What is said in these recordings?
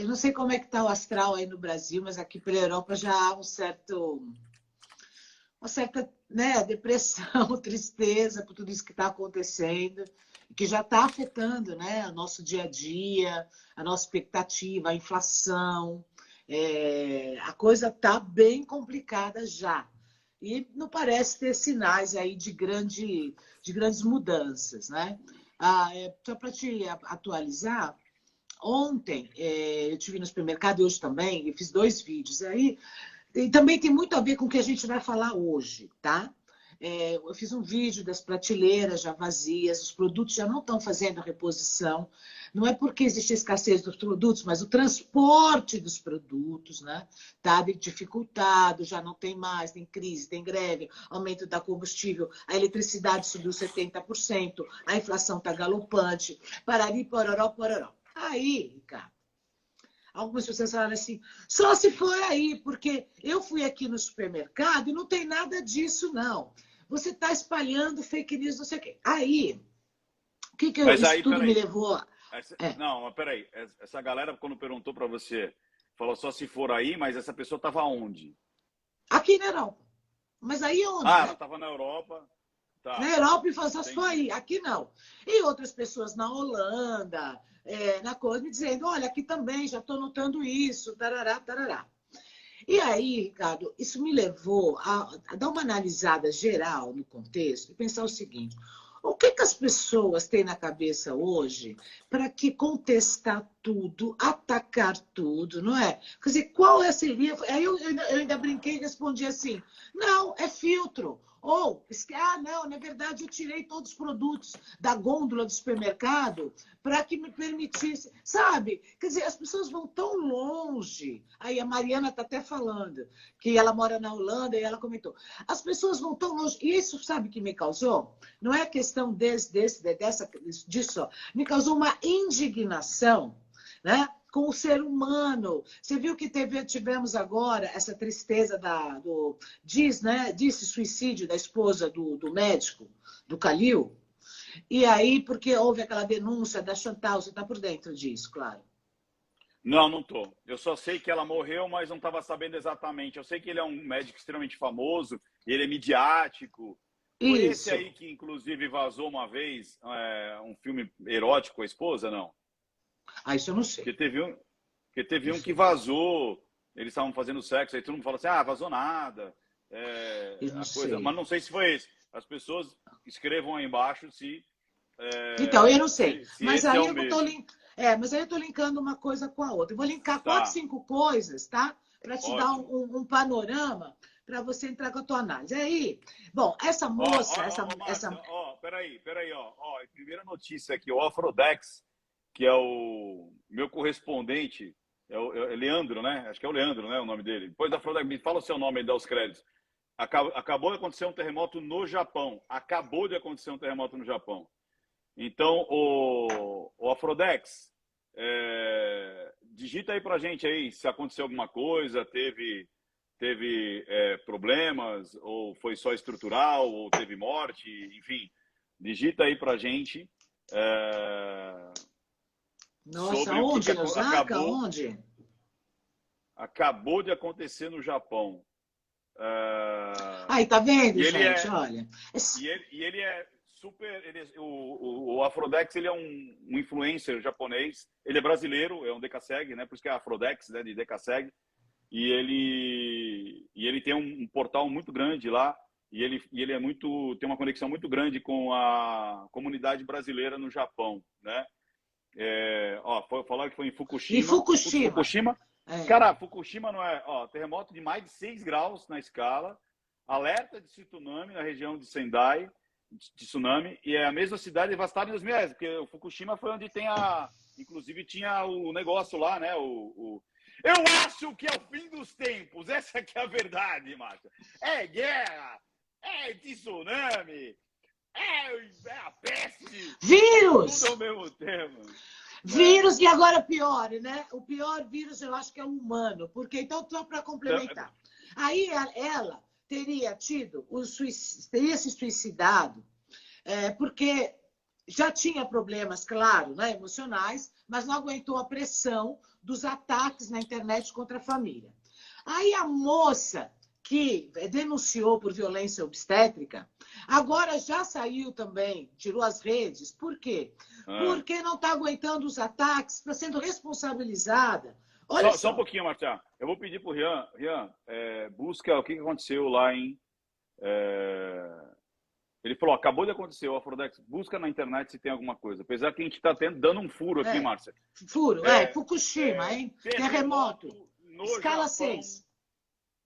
eu não sei como é que está o astral aí no Brasil, mas aqui pela Europa já há uma certa, né, depressão, tristeza por tudo isso que está acontecendo, que já está afetando, né, o nosso dia a dia, a nossa expectativa, a inflação. A coisa está bem complicada já. E não parece ter sinais aí de grandes mudanças, né? Só para te atualizar, ontem eu estive no supermercado e hoje também, eu fiz 2 vídeos aí, e também tem muito a ver com o que a gente vai falar hoje, tá? Eu fiz um vídeo das prateleiras já vazias, os produtos já não estão fazendo a reposição. Não é porque existe escassez dos produtos, mas o transporte dos produtos, né, está dificultado, já não tem mais, tem crise, tem greve, aumento da combustível, a eletricidade subiu 70%, a inflação está galopante, parari, pororó, pororó. Aí, Ricardo, algumas pessoas falaram assim, só se for aí, porque eu fui aqui no supermercado e não tem nada disso, não. Você está espalhando fake news, não sei o quê. Aí, Mas isso aí, tudo me peraí. levou... Não, mas peraí. Essa galera, quando perguntou para você, falou só se for aí, mas essa pessoa estava onde? Aqui na Europa. Mas aí onde, Ah, ela né? estava na Europa. Na Tá, Europa e falou, só se for entendi. aí. Aqui não. E outras pessoas na Holanda, na coisa, me dizendo, olha, aqui também já estou notando isso, tarará, tarará. E aí, Ricardo, isso me levou a dar uma analisada geral no contexto e pensar o seguinte: o que as pessoas têm na cabeça hoje para que contestar tudo, atacar tudo, não é? Quer dizer, qual seria... Aí eu ainda brinquei e respondi assim, não, é filtro. Ou, não, na verdade eu tirei todos os produtos da gôndola do supermercado para que me permitisse, sabe? Quer dizer, as pessoas vão tão longe. Aí a Mariana está até falando que ela mora na Holanda e ela comentou. As pessoas vão tão longe. E isso, sabe, que me causou? Não é questão disso. Me causou uma indignação, né? Com o ser humano. Você viu que tivemos agora essa tristeza disse suicídio da esposa do médico, do Calil? E aí, porque houve aquela denúncia da Chantal, você está por dentro disso, claro. Não, não tô. Eu só sei que ela morreu, mas não estava sabendo exatamente. Eu sei que ele é um médico extremamente famoso, ele é midiático. Foi esse Isso. aí que, inclusive, vazou uma vez um filme erótico com a esposa, não? Isso eu não sei. Porque teve Não um que sei. vazou, eles estavam fazendo sexo, aí todo mundo fala assim, ah, vazou nada. Eu não A coisa... Mas sei. não sei se foi esse. As pessoas escrevam aí embaixo Então, eu não sei. se Mas esse é aí o eu estou mesmo. mas aí eu tô linkando uma coisa com a outra. Eu vou linkar 4, Tá, 5 coisas, tá? Para te dar ótimo. um panorama para você entrar com a tua análise. Aí, bom, essa Ó, moça, ó, ó, Márcia, ó, peraí, ó, primeira notícia aqui, o Afrodex, que é o meu correspondente, é Leandro, né? Acho que é o Leandro, né, o nome dele. Depois da Afrodex, me fala o seu nome e dá os créditos. Acabou de acontecer um terremoto no Japão. Acabou de acontecer um terremoto no Japão. Então, o Afrodex, digita aí pra gente aí se aconteceu alguma coisa, teve problemas, ou foi só estrutural, ou teve morte, enfim. Digita aí pra gente nossa, sobre o que onde? Em Osaka? Onde? acabou de acontecer no Japão. Aí, tá vendo, E ele gente? é, Olha. e ele é super. O Afrodex ele é um influencer japonês. Ele é brasileiro, é um Decaseg, né? Por isso que é Afrodex, né? De Decaseg. E ele tem um portal muito grande lá. E ele tem uma conexão muito grande com a comunidade brasileira no Japão, né? Falaram que foi em E Fukushima. Putz, Fukushima? Fukushima. É. Cara, Fukushima não é. Terremoto de mais de 6 graus na escala. Alerta de tsunami na região de Sendai, de tsunami. E é a mesma cidade devastada em 2010, porque o Fukushima foi onde inclusive tinha o negócio lá, né? Eu acho que é o fim dos tempos. Essa que é a verdade, Márcia. É guerra, é tsunami, é a peste. Vírus! Tudo ao mesmo tempo, né? Vírus, e agora pior, né? O pior vírus eu acho que é o humano, porque então, só para complementar. Aí ela teria se suicidado, porque já tinha problemas, claro, né, emocionais, mas não aguentou a pressão dos ataques na internet contra a família. Aí a moça que denunciou por violência obstétrica, agora já saiu também, tirou as redes. Por quê? Porque não está aguentando os ataques, está sendo responsabilizada. Olha só um pouquinho, Marta. Eu vou pedir para o Rian. Rian, busca o que aconteceu lá em... Ele falou, acabou de acontecer, o Afrodex, busca na internet se tem alguma coisa. Apesar que a gente está dando um furo aqui, Márcia. Furo, Fukushima, hein? Terremoto. Escala Japão, 6.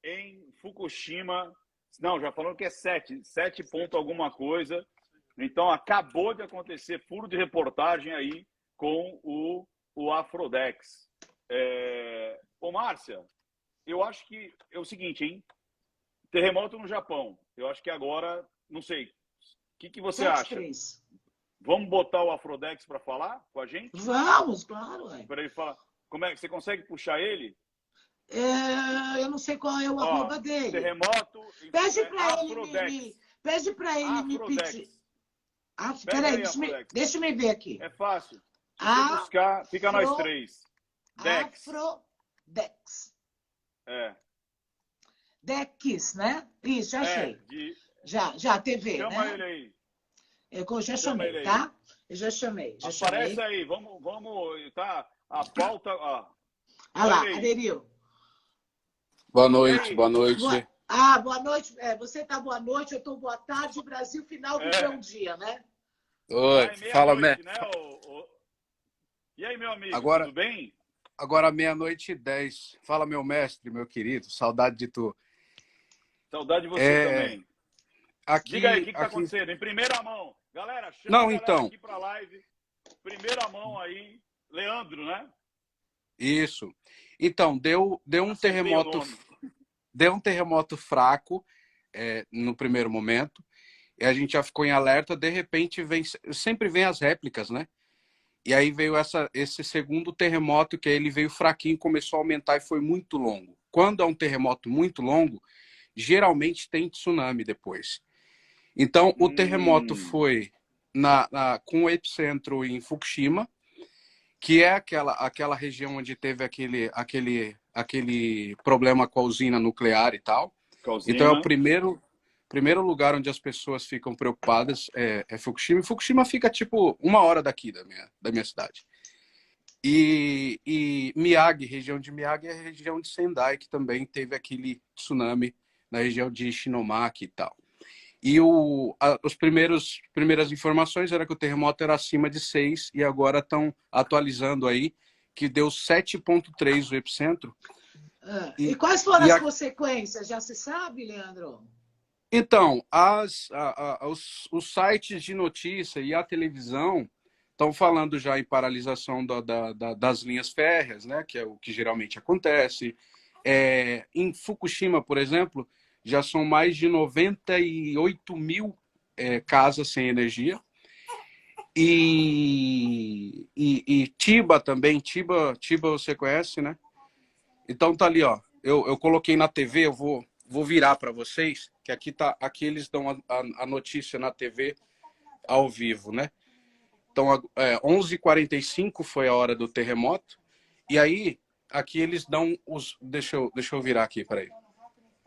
Em Fukushima, não, já falou que é 7 ponto alguma coisa. Então, acabou de acontecer furo de reportagem aí com o Afrodex. Ô, Márcia, eu acho que é o seguinte, hein? Terremoto no Japão. Eu acho que agora, não sei, o que você acha? 3. Vamos botar o Afrodex para falar com a gente? Vamos, claro. Para ele falar. Como é que você consegue puxar ele? Eu não sei qual é o arroba dele. Terremoto. Pede para ele me pedir. Peraí, deixa eu ver aqui. É fácil. Se você buscar, fica nós 3. Dex. Afrodex. Dex, né? Isso, já achei. Já, TV, Chama né? ele aí. Eu já chamei, tá? Eu já chamei. Aparece aí, vamos, tá? A pauta, ó. Olha lá, aderiu. Boa noite, boa noite. Boa noite. Você tá boa noite, eu tô boa tarde. O Brasil final do bom dia, né? Oi, fala, mestre. Né, E aí, meu amigo, agora, tudo bem? Agora 00:10. Fala, meu mestre, meu querido, saudade de tu. Saudade de você também. Diga aí, o que tá aqui... acontecendo? Em primeira mão. Galera, chama a galera aqui pra live. Primeira mão aí, Leandro, né? Isso. Então, deu um terremoto. Deu um terremoto fraco no primeiro momento. E a gente já ficou em alerta. De repente, sempre vem as réplicas, né? E aí veio esse segundo terremoto, que aí ele veio fraquinho, começou a aumentar e foi muito longo. Quando é um terremoto muito longo, geralmente tem tsunami depois. Então, o terremoto foi com o epicentro em Fukushima, que é aquela região onde teve aquele problema com a usina nuclear e tal. Então, é o primeiro lugar onde as pessoas ficam preocupadas é Fukushima. E Fukushima fica, tipo, 1 hora daqui da minha cidade. E Miyagi, região de Miyagi, é a região de Sendai, que também teve aquele tsunami na região de Shinomaki e tal. E as primeiras informações era que o terremoto era acima de 6, e agora estão atualizando aí, que deu 7,3 o epicentro. E quais foram as consequências? Já se sabe, Leandro? Então, os sites de notícia e a televisão estão falando já em paralisação das linhas férreas, né, que é o que geralmente acontece. Em Fukushima, por exemplo, já são mais de 98 mil casas sem energia. E Chiba também. Chiba você conhece, né? Então tá ali, ó. Eu coloquei na TV, eu vou virar para vocês, que aqui eles dão a notícia na TV ao vivo, né? Então, 11h45 foi a hora do terremoto. E aí, aqui eles dão os... Deixa eu virar aqui, peraí.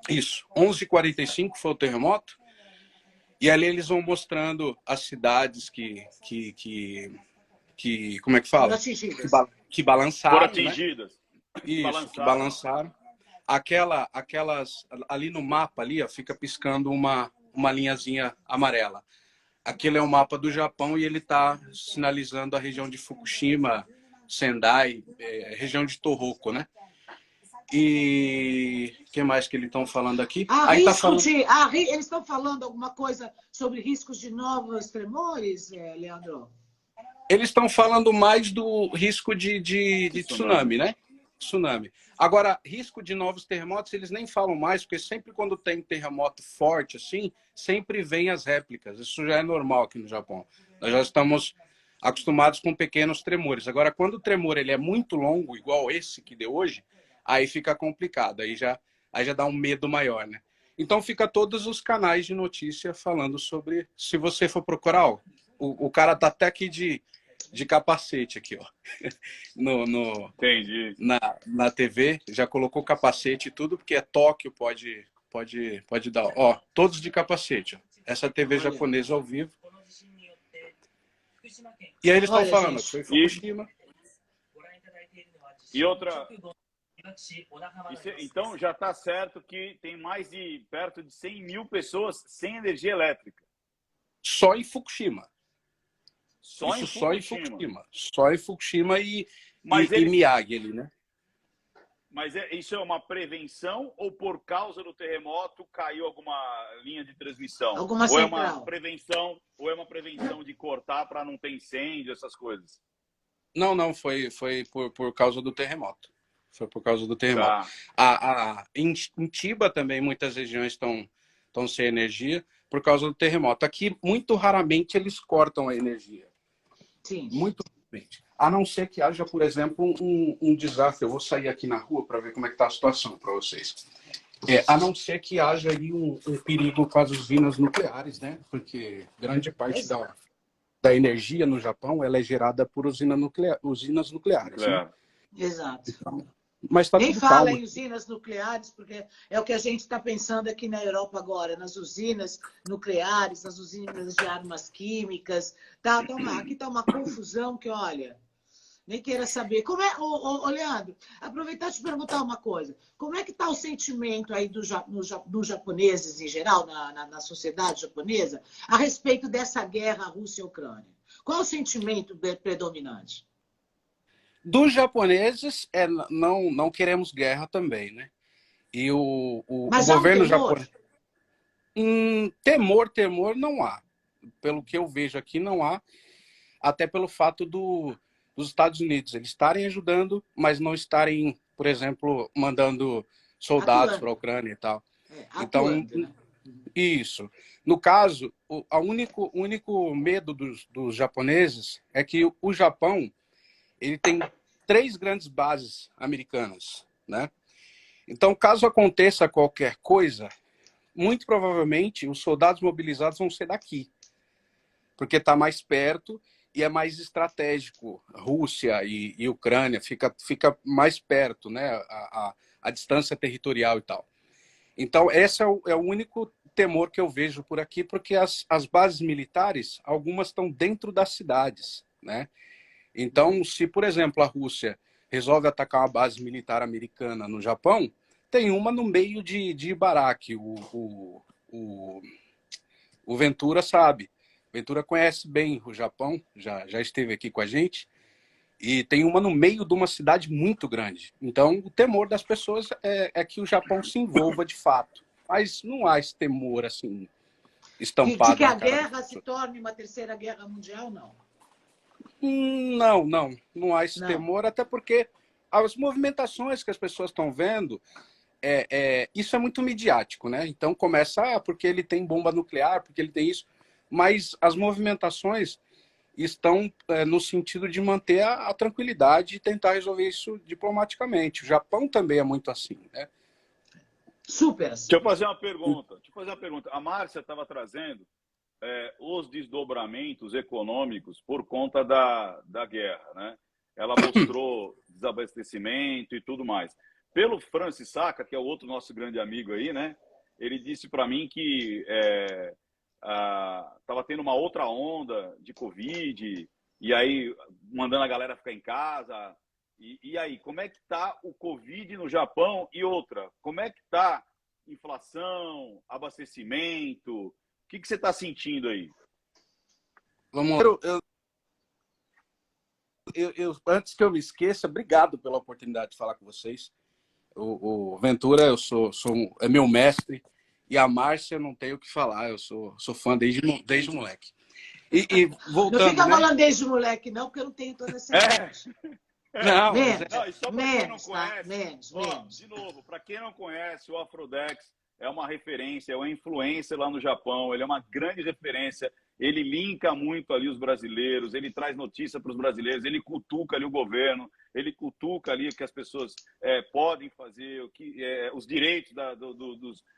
Isso, 11h45 foi o terremoto. E ali eles vão mostrando as cidades que como é que fala? Que balançaram. Foram atingidas. Né? Isso, que balançaram. Aquelas ali no mapa ali, ó, fica piscando uma linhazinha amarela. Aquele é o mapa do Japão e ele está sinalizando a região de Fukushima, Sendai, região de Tohoku, né? E o que mais que eles estão falando aqui? Eles estão falando alguma coisa sobre riscos de novos tremores, Leandro? Eles estão falando mais do risco de tsunami, né? Tsunami. Agora, risco de novos terremotos, eles nem falam mais, porque sempre quando tem terremoto forte, assim, sempre vem as réplicas. Isso já é normal aqui no Japão. Nós já estamos acostumados com pequenos tremores. Agora, quando o tremor ele é muito longo, igual esse que deu hoje, aí fica complicado. Aí já dá um medo maior, né? Então, fica todos os canais de notícia falando sobre, se você for procurar, O cara tá até aqui de capacete aqui, ó. Entendi. Na TV, já colocou capacete e tudo, porque é Tóquio, pode dar. Ó, todos de capacete. Ó. Essa TV japonesa ao vivo. E aí eles estão falando que foi Fukushima. E outra... Então já está certo que tem mais de perto de 100 mil pessoas sem energia elétrica. Só em Fukushima. Só em Fukushima. Só em Fukushima e Miyagi ali, né? Mas isso é uma prevenção ou por causa do terremoto caiu alguma linha de transmissão? Alguma ou central. é uma prevenção de cortar para não ter incêndio, essas coisas? Não, foi por causa do terremoto. Foi por causa do terremoto. Tá. Em Chiba também muitas regiões estão sem energia por causa do terremoto. Aqui, muito raramente, eles cortam a energia. Sim. Muito raramente. A não ser que haja, por exemplo, um desastre. Eu vou sair aqui na rua para ver como é que está a situação para vocês. A não ser que haja aí um perigo com as usinas nucleares, né? Porque grande parte da energia no Japão ela é gerada por usinas nucleares. Né? Exato. Então, mas tá nem tudo fala calmo. em usinas nucleares, porque é o que a gente está pensando aqui na Europa agora, nas usinas nucleares, nas usinas de armas químicas. Aqui está uma confusão que, olha, nem queira saber. Como é, Leandro, aproveitar e te perguntar uma coisa. Como é que está o sentimento aí dos japoneses em geral, na sociedade japonesa, a respeito dessa guerra Rússia-Ucrânia? Qual é o sentimento predominante? Dos japoneses, não queremos guerra também, né? E o governo japonês... Temor não há. Pelo que eu vejo aqui, não há. Até pelo fato dos Estados Unidos eles estarem ajudando, mas não estarem, por exemplo, mandando soldados para a Ucrânia e tal. Então, né? Isso. No caso, o único medo dos japoneses é que o Japão ele tem 3 grandes bases americanas, né? Então, caso aconteça qualquer coisa, muito provavelmente os soldados mobilizados vão ser daqui, porque está mais perto e é mais estratégico. Rússia e Ucrânia fica mais perto, né? A distância territorial e tal. Então, esse é o único temor que eu vejo por aqui, porque as bases militares, algumas estão dentro das cidades, né? Então, se, por exemplo, a Rússia resolve atacar uma base militar americana no Japão, tem uma no meio de Ibaraki. O Ventura sabe. O Ventura conhece bem o Japão, já esteve aqui com a gente, e tem uma no meio de uma cidade muito grande. Então, o temor das pessoas é que o Japão se envolva de fato. Mas não há esse temor, assim, estampado. De que a guerra se torne uma terceira guerra mundial, não? Não há esse temor, até porque as movimentações que as pessoas estão vendo, isso é muito midiático, né? Então começa, porque ele tem bomba nuclear, porque ele tem isso, mas as movimentações estão no sentido de manter a tranquilidade e tentar resolver isso diplomaticamente. O Japão também é muito assim, né? Super. Deixa eu fazer uma pergunta. A Márcia estava trazendo os desdobramentos econômicos por conta da guerra, né? Ela mostrou desabastecimento e tudo mais. Pelo Francis Saca, que é o outro nosso grande amigo aí, né? Ele disse para mim que estava tendo uma outra onda de Covid, e aí mandando a galera ficar em casa. E aí, como é que está o Covid no Japão? E outra, como é que está inflação, abastecimento? O que você está sentindo aí? Vamos lá. Antes que eu me esqueça, obrigado pela oportunidade de falar com vocês. O Ventura, é meu mestre, e a Márcia não tenho o que falar, eu sou fã desde moleque. E voltando, não fica falando desde moleque, não, porque eu não tenho toda essa idade. Não, e só para quem não conhece, menos. De novo, para quem não conhece, o Afrodex é uma referência, é uma influência lá no Japão, ele é uma grande referência ele linka muito ali os brasileiros, ele traz notícia para os brasileiros, ele cutuca ali o governo, ele cutuca ali o que as pessoas podem fazer, os direitos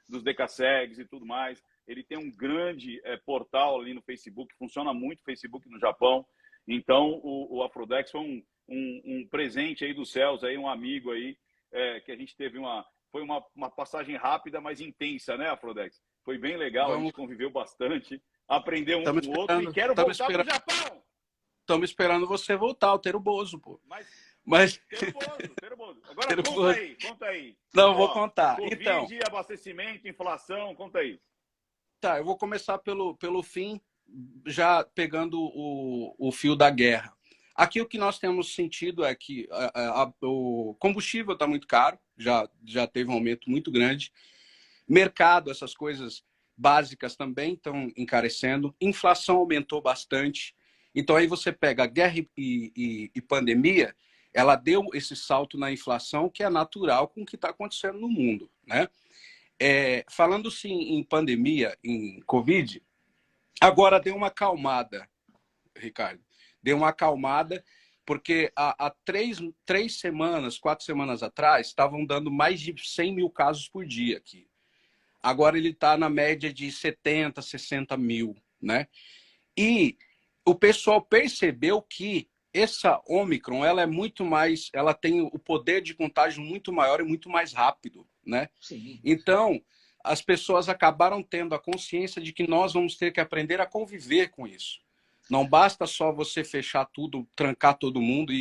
dos decassegues e tudo mais. Ele tem um grande portal ali no Facebook, funciona muito o Facebook no Japão. Então, o Afrodex foi um presente aí dos céus, aí, um amigo aí, que a gente teve foi uma passagem rápida, mas intensa, né, Afrodex? Foi bem legal, a gente conviveu bastante. Aprender um com o outro e quero voltar para o Japão. Estamos esperando você voltar, o Teru Bozo, pô. Mas... Teru Bozo. Agora conta aí. Não, vou contar. Covid, então, abastecimento, inflação, conta aí. Tá, eu vou começar pelo fim, já pegando o fio da guerra. Aqui o que nós temos sentido é que o combustível está muito caro, já teve um aumento muito grande. Mercado, essas coisas básicas também estão encarecendo, inflação aumentou bastante. Então aí você pega a guerra e pandemia, ela deu esse salto na inflação que é natural com o que está acontecendo no mundo, né? Falando sim em pandemia, em Covid, agora deu uma acalmada, Ricardo. Deu uma acalmada, porque há 3 semanas, 4 semanas atrás, estavam dando mais de 100 mil casos por dia aqui. Agora ele está na média de 70, 60 mil, né? E o pessoal percebeu que essa Ômicron, ela é muito mais, ela tem o poder de contágio muito maior e muito mais rápido, né? Sim. Então, as pessoas acabaram tendo a consciência de que nós vamos ter que aprender a conviver com isso. Não basta só você fechar tudo, trancar todo mundo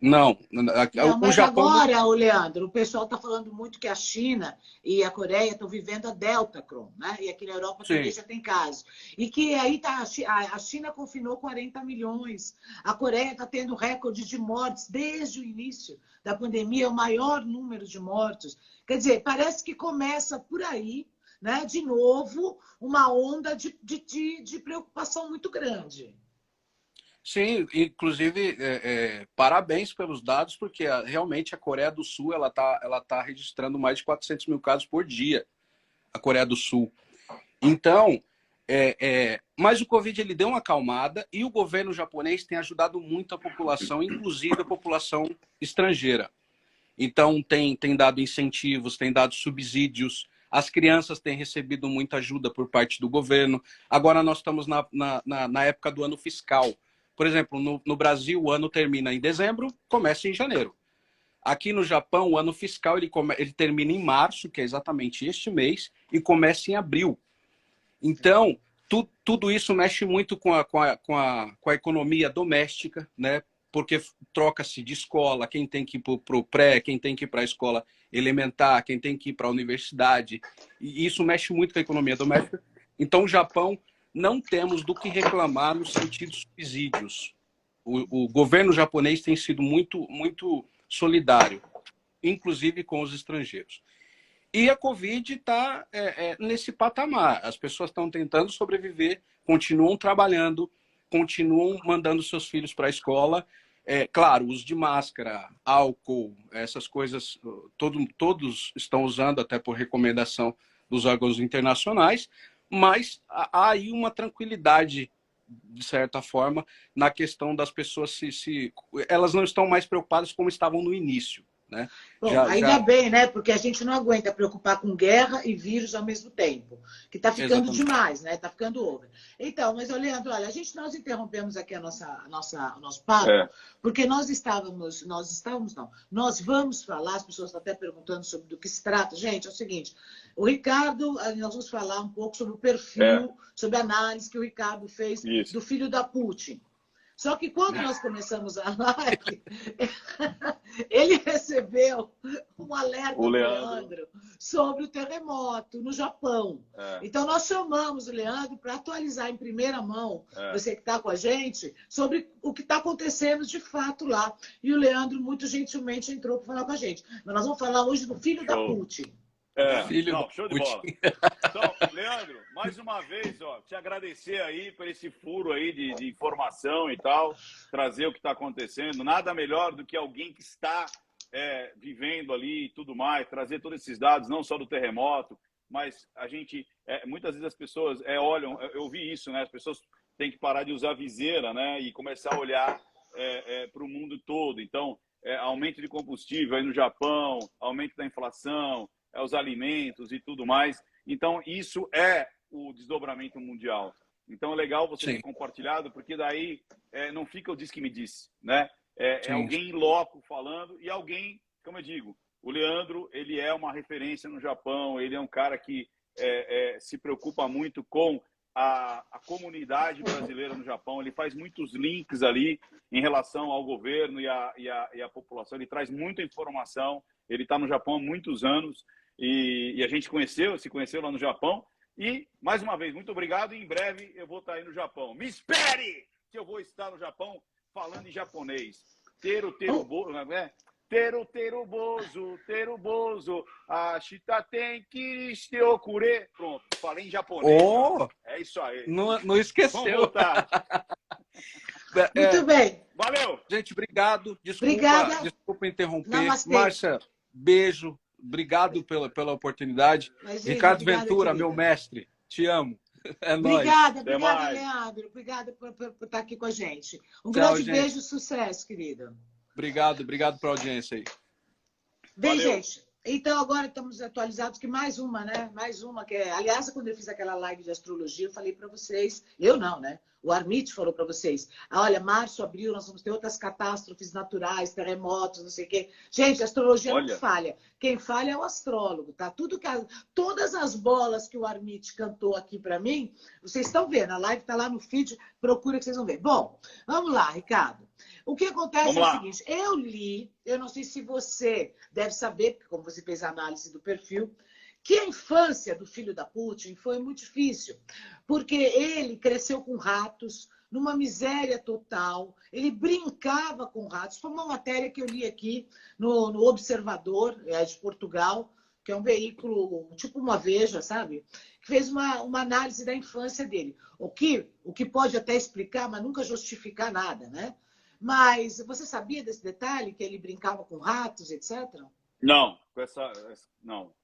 Não, o mas Japão... agora, Leandro, o pessoal está falando muito que a China e a Coreia estão vivendo a Deltacron, né? E aqui na Europa também já tem casos. E que aí a China confinou 40 milhões. A Coreia está tendo recorde de mortes desde o início da pandemia, o maior número de mortos. Quer dizer, parece que começa por aí, né? De novo, uma onda de preocupação muito grande. Sim, inclusive, parabéns pelos dados, porque realmente a Coreia do Sul ela tá registrando mais de 400 mil casos por dia, a Coreia do Sul. Então, mas o Covid ele deu uma acalmada e o governo japonês tem ajudado muito a população, inclusive a população estrangeira. Então, tem dado incentivos, tem dado subsídios, as crianças têm recebido muita ajuda por parte do governo. Agora nós estamos na época do ano fiscal. Por exemplo, no Brasil, o ano termina em dezembro, começa em janeiro. Aqui no Japão, o ano fiscal ele termina em março, que é exatamente este mês, e começa em abril. Então, tudo isso mexe muito com a economia doméstica, né? Porque troca-se de escola, quem tem que ir para o pré, quem tem que ir para a escola elementar, quem tem que ir para a universidade. E isso mexe muito com a economia doméstica. Então, o Japão não temos do que reclamar no sentido de subsídios. O governo japonês tem sido muito, muito solidário, inclusive com os estrangeiros. E a Covid está nesse patamar. As pessoas estão tentando sobreviver, continuam trabalhando, continuam mandando seus filhos para a escola. Claro, uso de máscara, álcool, essas coisas, todos estão usando, até por recomendação dos órgãos internacionais, mas há aí uma tranquilidade, de certa forma, na questão das pessoas elas não estão mais preocupadas como estavam no início. Né? Bom, ainda bem, né? Porque a gente não aguenta preocupar com guerra e vírus ao mesmo tempo. Que está ficando demais, né? Está ficando over. Então, mas, Leandro, olha, nós interrompemos aqui o nosso papo, porque nós vamos falar, as pessoas estão até perguntando sobre do que se trata. Gente, é o seguinte, o Ricardo, nós vamos falar um pouco sobre o perfil, sobre a análise que o Ricardo fez do filho da Putin. Só que quando nós começamos a live, ele recebeu um alerta do Leandro sobre o terremoto no Japão. Então, nós chamamos o Leandro para atualizar em primeira mão, você que está com a gente, sobre o que está acontecendo de fato lá. E o Leandro, muito gentilmente, entrou para falar com a gente. Mas nós vamos falar hoje do filho da Putin. Show de bola. Então, Leandro, mais uma vez, te agradecer aí por esse furo aí de informação e tal, trazer o que está acontecendo. Nada melhor do que alguém que está vivendo ali e tudo mais, trazer todos esses dados, não só do terremoto, mas a gente, muitas vezes as pessoas olham, eu vi isso, né? As pessoas têm que parar de usar viseira, né? E começar a olhar para o mundo todo. Então, aumento de combustível aí no Japão, aumento da inflação, os alimentos e tudo mais. Então, isso é o desdobramento mundial. Então, é legal você ter compartilhado, porque daí não fica o diz que me disse, né? É alguém em loco falando e alguém, como eu digo, o Leandro, ele é uma referência no Japão, ele é um cara que se preocupa muito com a comunidade brasileira no Japão, ele faz muitos links ali em relação ao governo e à população, ele traz muita informação, ele está no Japão há muitos anos e a gente se conheceu lá no Japão e, mais uma vez, muito obrigado e em breve eu vou estar aí no Japão. Me espere que eu vou estar no Japão falando em japonês. Teru bozo, ashita ten kirishite okure. Pronto, falei em japonês. É isso aí. Não esqueceu. Vamos voltar. Muito bem. Valeu. Gente, obrigado. Desculpa interromper. Namastê. Márcia, beijo. Obrigado pela oportunidade. Imagina, Ricardo obrigada, Ventura, querida. meu mestre, te amo. É nóis. Obrigada, Até mais. Leandro. Obrigada por estar aqui com a gente. Um Tchau, grande gente. beijo e sucesso, querido. Obrigado pela audiência aí. Bem, Valeu. gente, então agora estamos atualizados que mais uma, né? Mais uma que é... Aliás, quando eu fiz aquela live de astrologia, eu falei para vocês... Eu não, né? O Armit falou para vocês. Olha, março, abril, nós vamos ter outras catástrofes naturais, terremotos, não sei o quê. Gente, a astrologia não falha. Quem falha é o astrólogo, tá? Todas as bolas que o Armit cantou aqui para mim, vocês estão vendo. A live está lá no feed, procura que vocês vão ver. Bom, vamos lá, Ricardo. O que acontece é o seguinte, eu li, eu não sei se você deve saber, porque como você fez a análise do perfil, que a infância do filho da Putin foi muito difícil, porque ele cresceu com ratos, numa miséria total, ele brincava com ratos. Foi uma matéria que eu li aqui no Observador, de Portugal, que é um veículo, tipo uma Veja, sabe? Que fez uma análise da infância dele. O que pode até explicar, mas nunca justificar nada, né? Mas você sabia desse detalhe, que ele brincava com ratos, etc.? Não,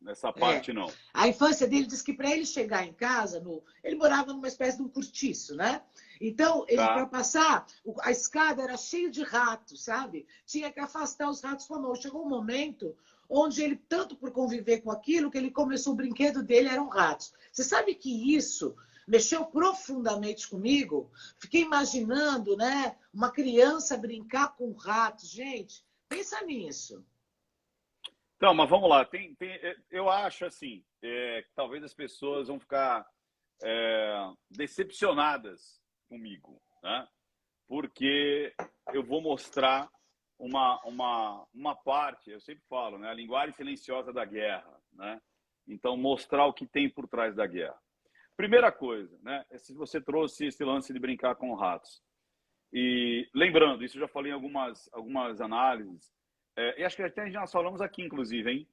nessa parte não. A infância dele diz que para ele chegar em casa, ele morava numa espécie de um cortiço, né? Então, para passar, a escada era cheia de ratos, sabe? Tinha que afastar os ratos com a mão. Chegou um momento onde ele, tanto por conviver com aquilo, que ele começou, o brinquedo dele eram ratos. Você sabe que isso mexeu profundamente comigo? Fiquei imaginando, né? Uma criança brincar com ratos. Gente, pensa nisso. Então, mas vamos lá. Eu acho assim, que talvez as pessoas vão ficar decepcionadas comigo, né? Porque eu vou mostrar uma parte, eu sempre falo, né? A linguagem silenciosa da guerra, né? Então, mostrar o que tem por trás da guerra. Primeira coisa, né? Se você trouxe esse lance de brincar com ratos. E lembrando, isso eu já falei em algumas análises, e acho que até nós falamos aqui, inclusive, hein?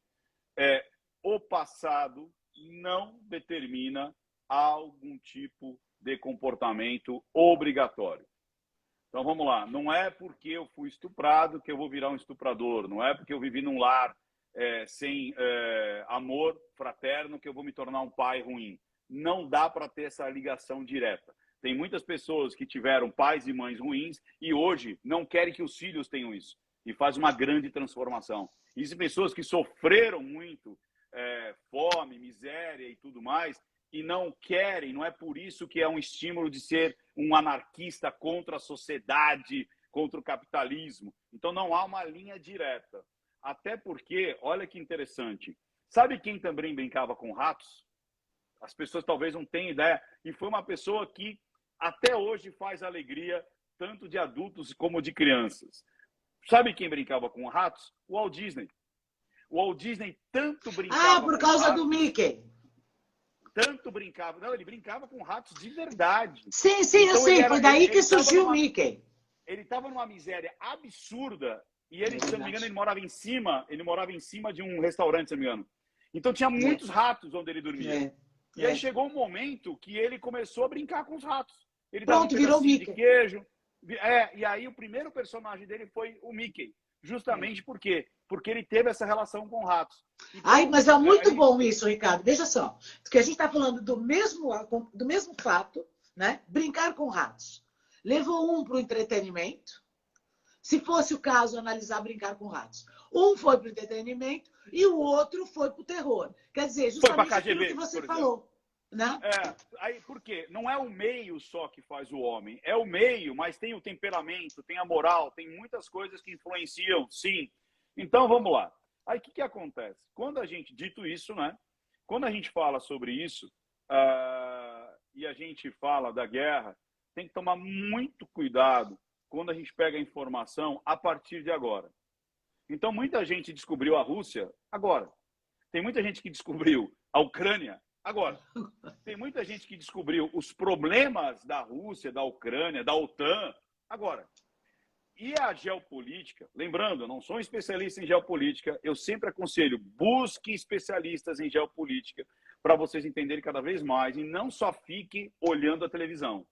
O passado não determina algum tipo de comportamento obrigatório. Então, vamos lá. Não é porque eu fui estuprado que eu vou virar um estuprador. Não é porque eu vivi num lar sem amor fraterno que eu vou me tornar um pai ruim. Não dá para ter essa ligação direta. Tem muitas pessoas que tiveram pais e mães ruins e hoje não querem que os filhos tenham isso. E faz uma grande transformação. Existem pessoas que sofreram muito, fome, miséria e tudo mais, e não querem, não é por isso que é um estímulo de ser um anarquista contra a sociedade, contra o capitalismo. Então não há uma linha direta. Até porque, olha que interessante, sabe quem também brincava com ratos? As pessoas talvez não tenham ideia, e foi uma pessoa que até hoje faz alegria tanto de adultos como de crianças. Sabe quem brincava com ratos? O Walt Disney. O Walt Disney tanto brincava por causa do Mickey. Tanto brincava. Não, ele brincava com ratos de verdade. Sim, então, eu sei. Foi daí que surgiu o Mickey. Ele estava numa miséria absurda e ele, se não me engano, ele morava em cima de um restaurante, se não me engano. Então tinha muitos ratos onde ele dormia. E aí chegou um momento que ele começou a brincar com os ratos. Ele dava um virou Mickey. de queijo. E aí o primeiro personagem dele foi o Mickey. Justamente por quê? Porque ele teve essa relação com ratos. Então, Ai, mas é muito bom isso, Ricardo. Veja só, que a gente está falando do mesmo fato, né? Brincar com ratos. Levou um para o entretenimento. Se fosse o caso, analisar brincar com ratos. Um foi para o entretenimento e o outro foi para o terror. Quer dizer, justamente KGB, aquilo que você falou. Né? Aí, por quê? Não é o meio só que faz o homem. É o meio, mas tem o temperamento, tem a moral, tem muitas coisas que influenciam, sim. Então, vamos lá. Aí, o que acontece? Quando a gente, dito isso, né? Quando a gente fala sobre isso, e a gente fala da guerra, tem que tomar muito cuidado quando a gente pega a informação a partir de agora. Então, muita gente descobriu a Rússia agora. Tem muita gente que descobriu a Ucrânia agora. Tem muita gente que descobriu os problemas da Rússia, da Ucrânia, da OTAN agora. E a geopolítica, lembrando, eu não sou um especialista em geopolítica, eu sempre aconselho, busque especialistas em geopolítica para vocês entenderem cada vez mais e não só fique olhando a televisão.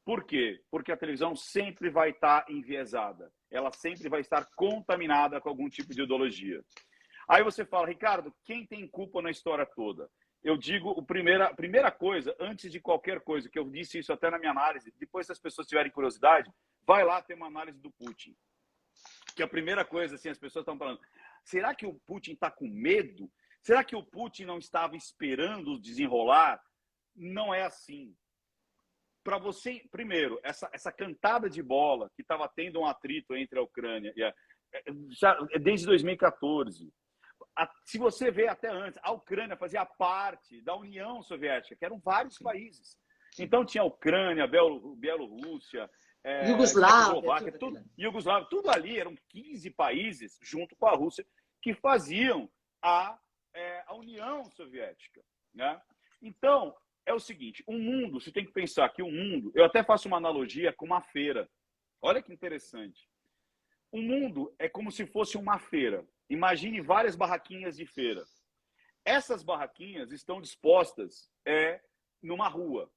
Por quê? Porque a televisão sempre vai estar enviesada. Ela sempre vai estar contaminada com algum tipo de ideologia. Aí você fala, Ricardo, quem tem culpa na história toda? Eu digo, a primeira coisa, antes de qualquer coisa, que eu disse isso até na minha análise, depois se as pessoas tiverem curiosidade, vai lá ter uma análise do Putin. Que a primeira coisa, assim, as pessoas estão falando, será que o Putin está com medo? Será que o Putin não estava esperando desenrolar? Não é assim. Para você, primeiro, essa cantada de bola que estava tendo um atrito entre a Ucrânia e desde 2014. Se você vê até antes, a Ucrânia fazia parte da União Soviética, que eram vários países. Então tinha a Ucrânia, Bielorrússia, Iugoslávia, Iugoslávia, tudo ali, eram 15 países, junto com a Rússia, que faziam a União Soviética. Né? Então, é o seguinte, o mundo, você tem que pensar que o mundo, eu até faço uma analogia com uma feira. Olha que interessante. O mundo é como se fosse uma feira. Imagine várias barraquinhas de feira. Essas barraquinhas estão dispostas numa rua.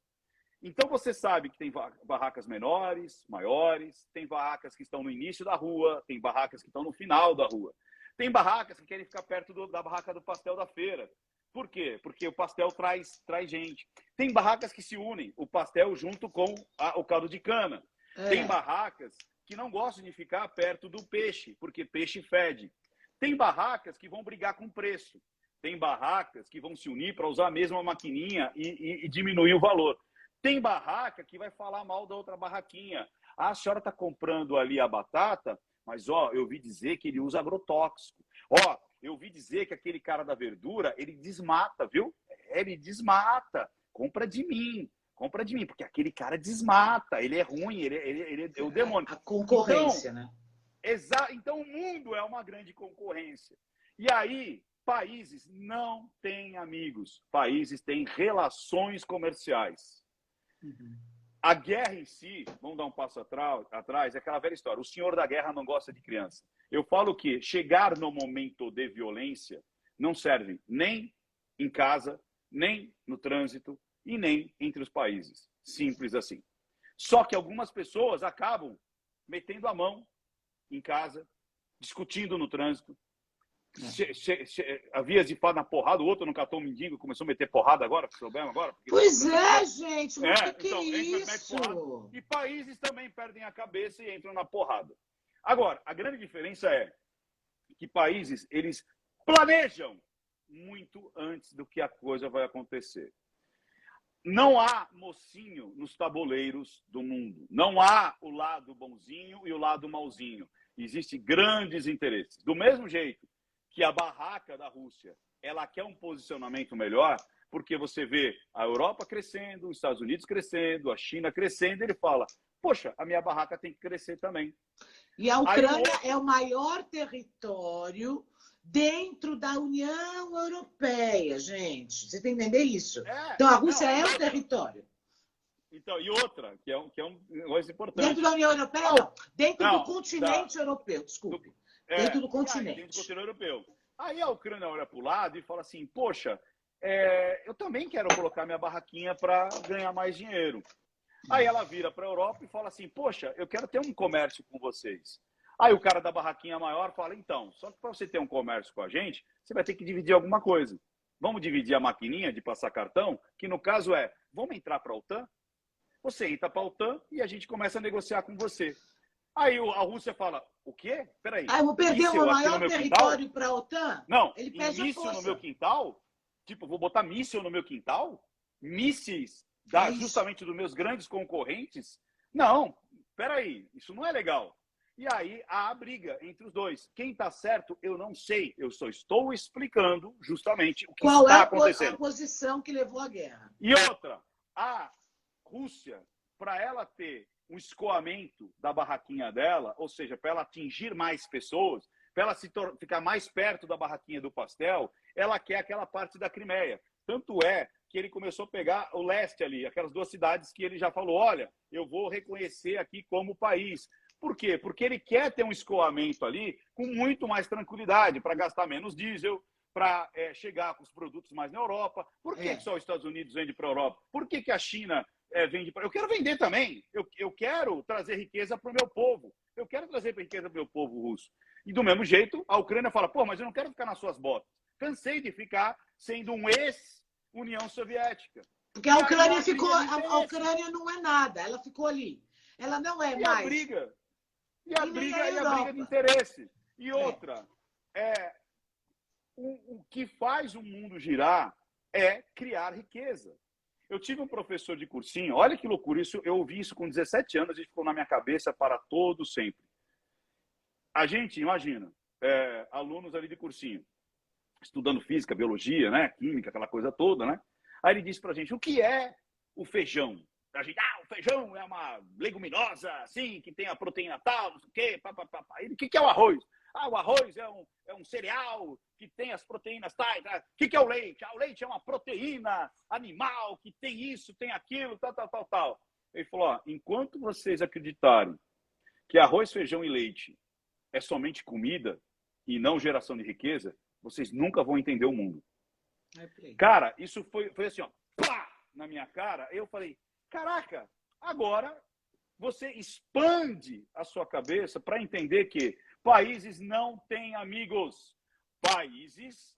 Então você sabe que tem barracas menores, maiores, tem barracas que estão no início da rua, tem barracas que estão no final da rua. Tem barracas que querem ficar perto da barraca do pastel da feira. Por quê? Porque o pastel traz gente. Tem barracas que se unem, o pastel junto com o caldo de cana. Tem barracas que não gostam de ficar perto do peixe, porque peixe fede. Tem barracas que vão brigar com preço. Tem barracas que vão se unir para usar a mesma maquininha e diminuir o valor. Tem barraca que vai falar mal da outra barraquinha. Ah, a senhora está comprando ali a batata, mas eu ouvi dizer que ele usa agrotóxico. Eu ouvi dizer que aquele cara da verdura, ele desmata, viu? Ele desmata. Compra de mim, porque aquele cara desmata. Ele é ruim, ele é o demônio. A concorrência, então, né? Então, o mundo é uma grande concorrência. E aí, países não têm amigos. Países têm relações comerciais. Uhum. A guerra em si, vamos dar um passo atrás, é aquela velha história. O senhor da guerra não gosta de criança. Eu falo que chegar no momento de violência não serve nem em casa, nem no trânsito e nem entre os países. Simples assim. Só que algumas pessoas acabam metendo a mão em casa, discutindo no trânsito. Havia de falar na porrada, o outro não catou o mendigo, começou a meter porrada agora, problema agora. Pois gente, mas que então, isso? E países também perdem a cabeça e entram na porrada. Agora, a grande diferença é que países, eles planejam muito antes do que a coisa vai acontecer. Não há mocinho nos tabuleiros do mundo. Não há o lado bonzinho e o lado mauzinho. Existem grandes interesses. Do mesmo jeito que a barraca da Rússia, ela quer um posicionamento melhor, porque você vê a Europa crescendo, os Estados Unidos crescendo, a China crescendo, ele fala, poxa, a minha barraca tem que crescer também. E a Ucrânia é o maior território dentro da União Europeia, gente. Você tem que entender isso? Então, a Rússia é um território. Então, e outra, que é um negócio importante. Dentro da União Europeia, não. Dentro do continente europeu, desculpe. Dentro do continente. Dentro do continente europeu. Aí a Ucrânia olha para o lado e fala assim, poxa, eu também quero colocar minha barraquinha para ganhar mais dinheiro. Aí ela vira para a Europa e fala assim, poxa, eu quero ter um comércio com vocês. Aí o cara da barraquinha maior fala, então, só que para você ter um comércio com a gente, você vai ter que dividir alguma coisa. Vamos dividir a maquininha de passar cartão, que no caso é, vamos entrar para a OTAN? Você entra para a OTAN e a gente começa a negociar com você. Aí a Rússia fala, o quê? Peraí. Ah, eu vou perder o maior território para a OTAN? Não, ele perde a força. No meu quintal? Tipo, vou botar míssil no meu quintal? Mísseis justamente dos meus grandes concorrentes? Não, peraí, isso não é legal. E aí há a briga entre os dois. Quem está certo, eu não sei. Eu só estou explicando justamente o que está acontecendo. Qual é a posição que levou à guerra? E outra, a Rússia, para ela ter um escoamento da barraquinha dela, ou seja, para ela atingir mais pessoas, para ela ficar mais perto da barraquinha do pastel, ela quer aquela parte da Crimeia. Tanto é que ele começou a pegar o leste ali, aquelas duas cidades que ele já falou, olha, eu vou reconhecer aqui como país. Por quê? Porque ele quer ter um escoamento ali com muito mais tranquilidade, para gastar menos diesel, para chegar com os produtos mais na Europa. Por que só os Estados Unidos vende para a Europa? Por que a China vende para... Eu quero vender também. Eu quero trazer riqueza para o meu povo. Eu quero trazer riqueza para o meu povo russo. E do mesmo jeito, a Ucrânia fala, pô, mas eu não quero ficar nas suas botas. Cansei de ficar sendo um ex-União Soviética. Porque a Ucrânia ficou... A Ucrânia não é nada. Ela ficou ali. Ela não é mais... E a briga de interesse. E outra, o que faz o mundo girar é criar riqueza. Eu tive um professor de cursinho, olha que loucura, eu ouvi isso com 17 anos e ficou na minha cabeça para todo sempre. A gente, imagina, alunos ali de cursinho, estudando física, biologia, né, química, aquela coisa toda, né? Aí ele disse pra gente, o que é o feijão? A gente, o feijão é uma leguminosa, assim, que tem a proteína tal, não sei o quê, O que é o arroz? O arroz é um cereal que tem as proteínas tais. O que é o leite? O leite é uma proteína animal que tem isso, tem aquilo, tal. Ele falou, enquanto vocês acreditarem que arroz, feijão e leite é somente comida e não geração de riqueza, vocês nunca vão entender o mundo. Cara, isso foi assim, ó, plá, na minha cara. Eu falei, caraca, agora você expande a sua cabeça para entender que países não têm amigos. Países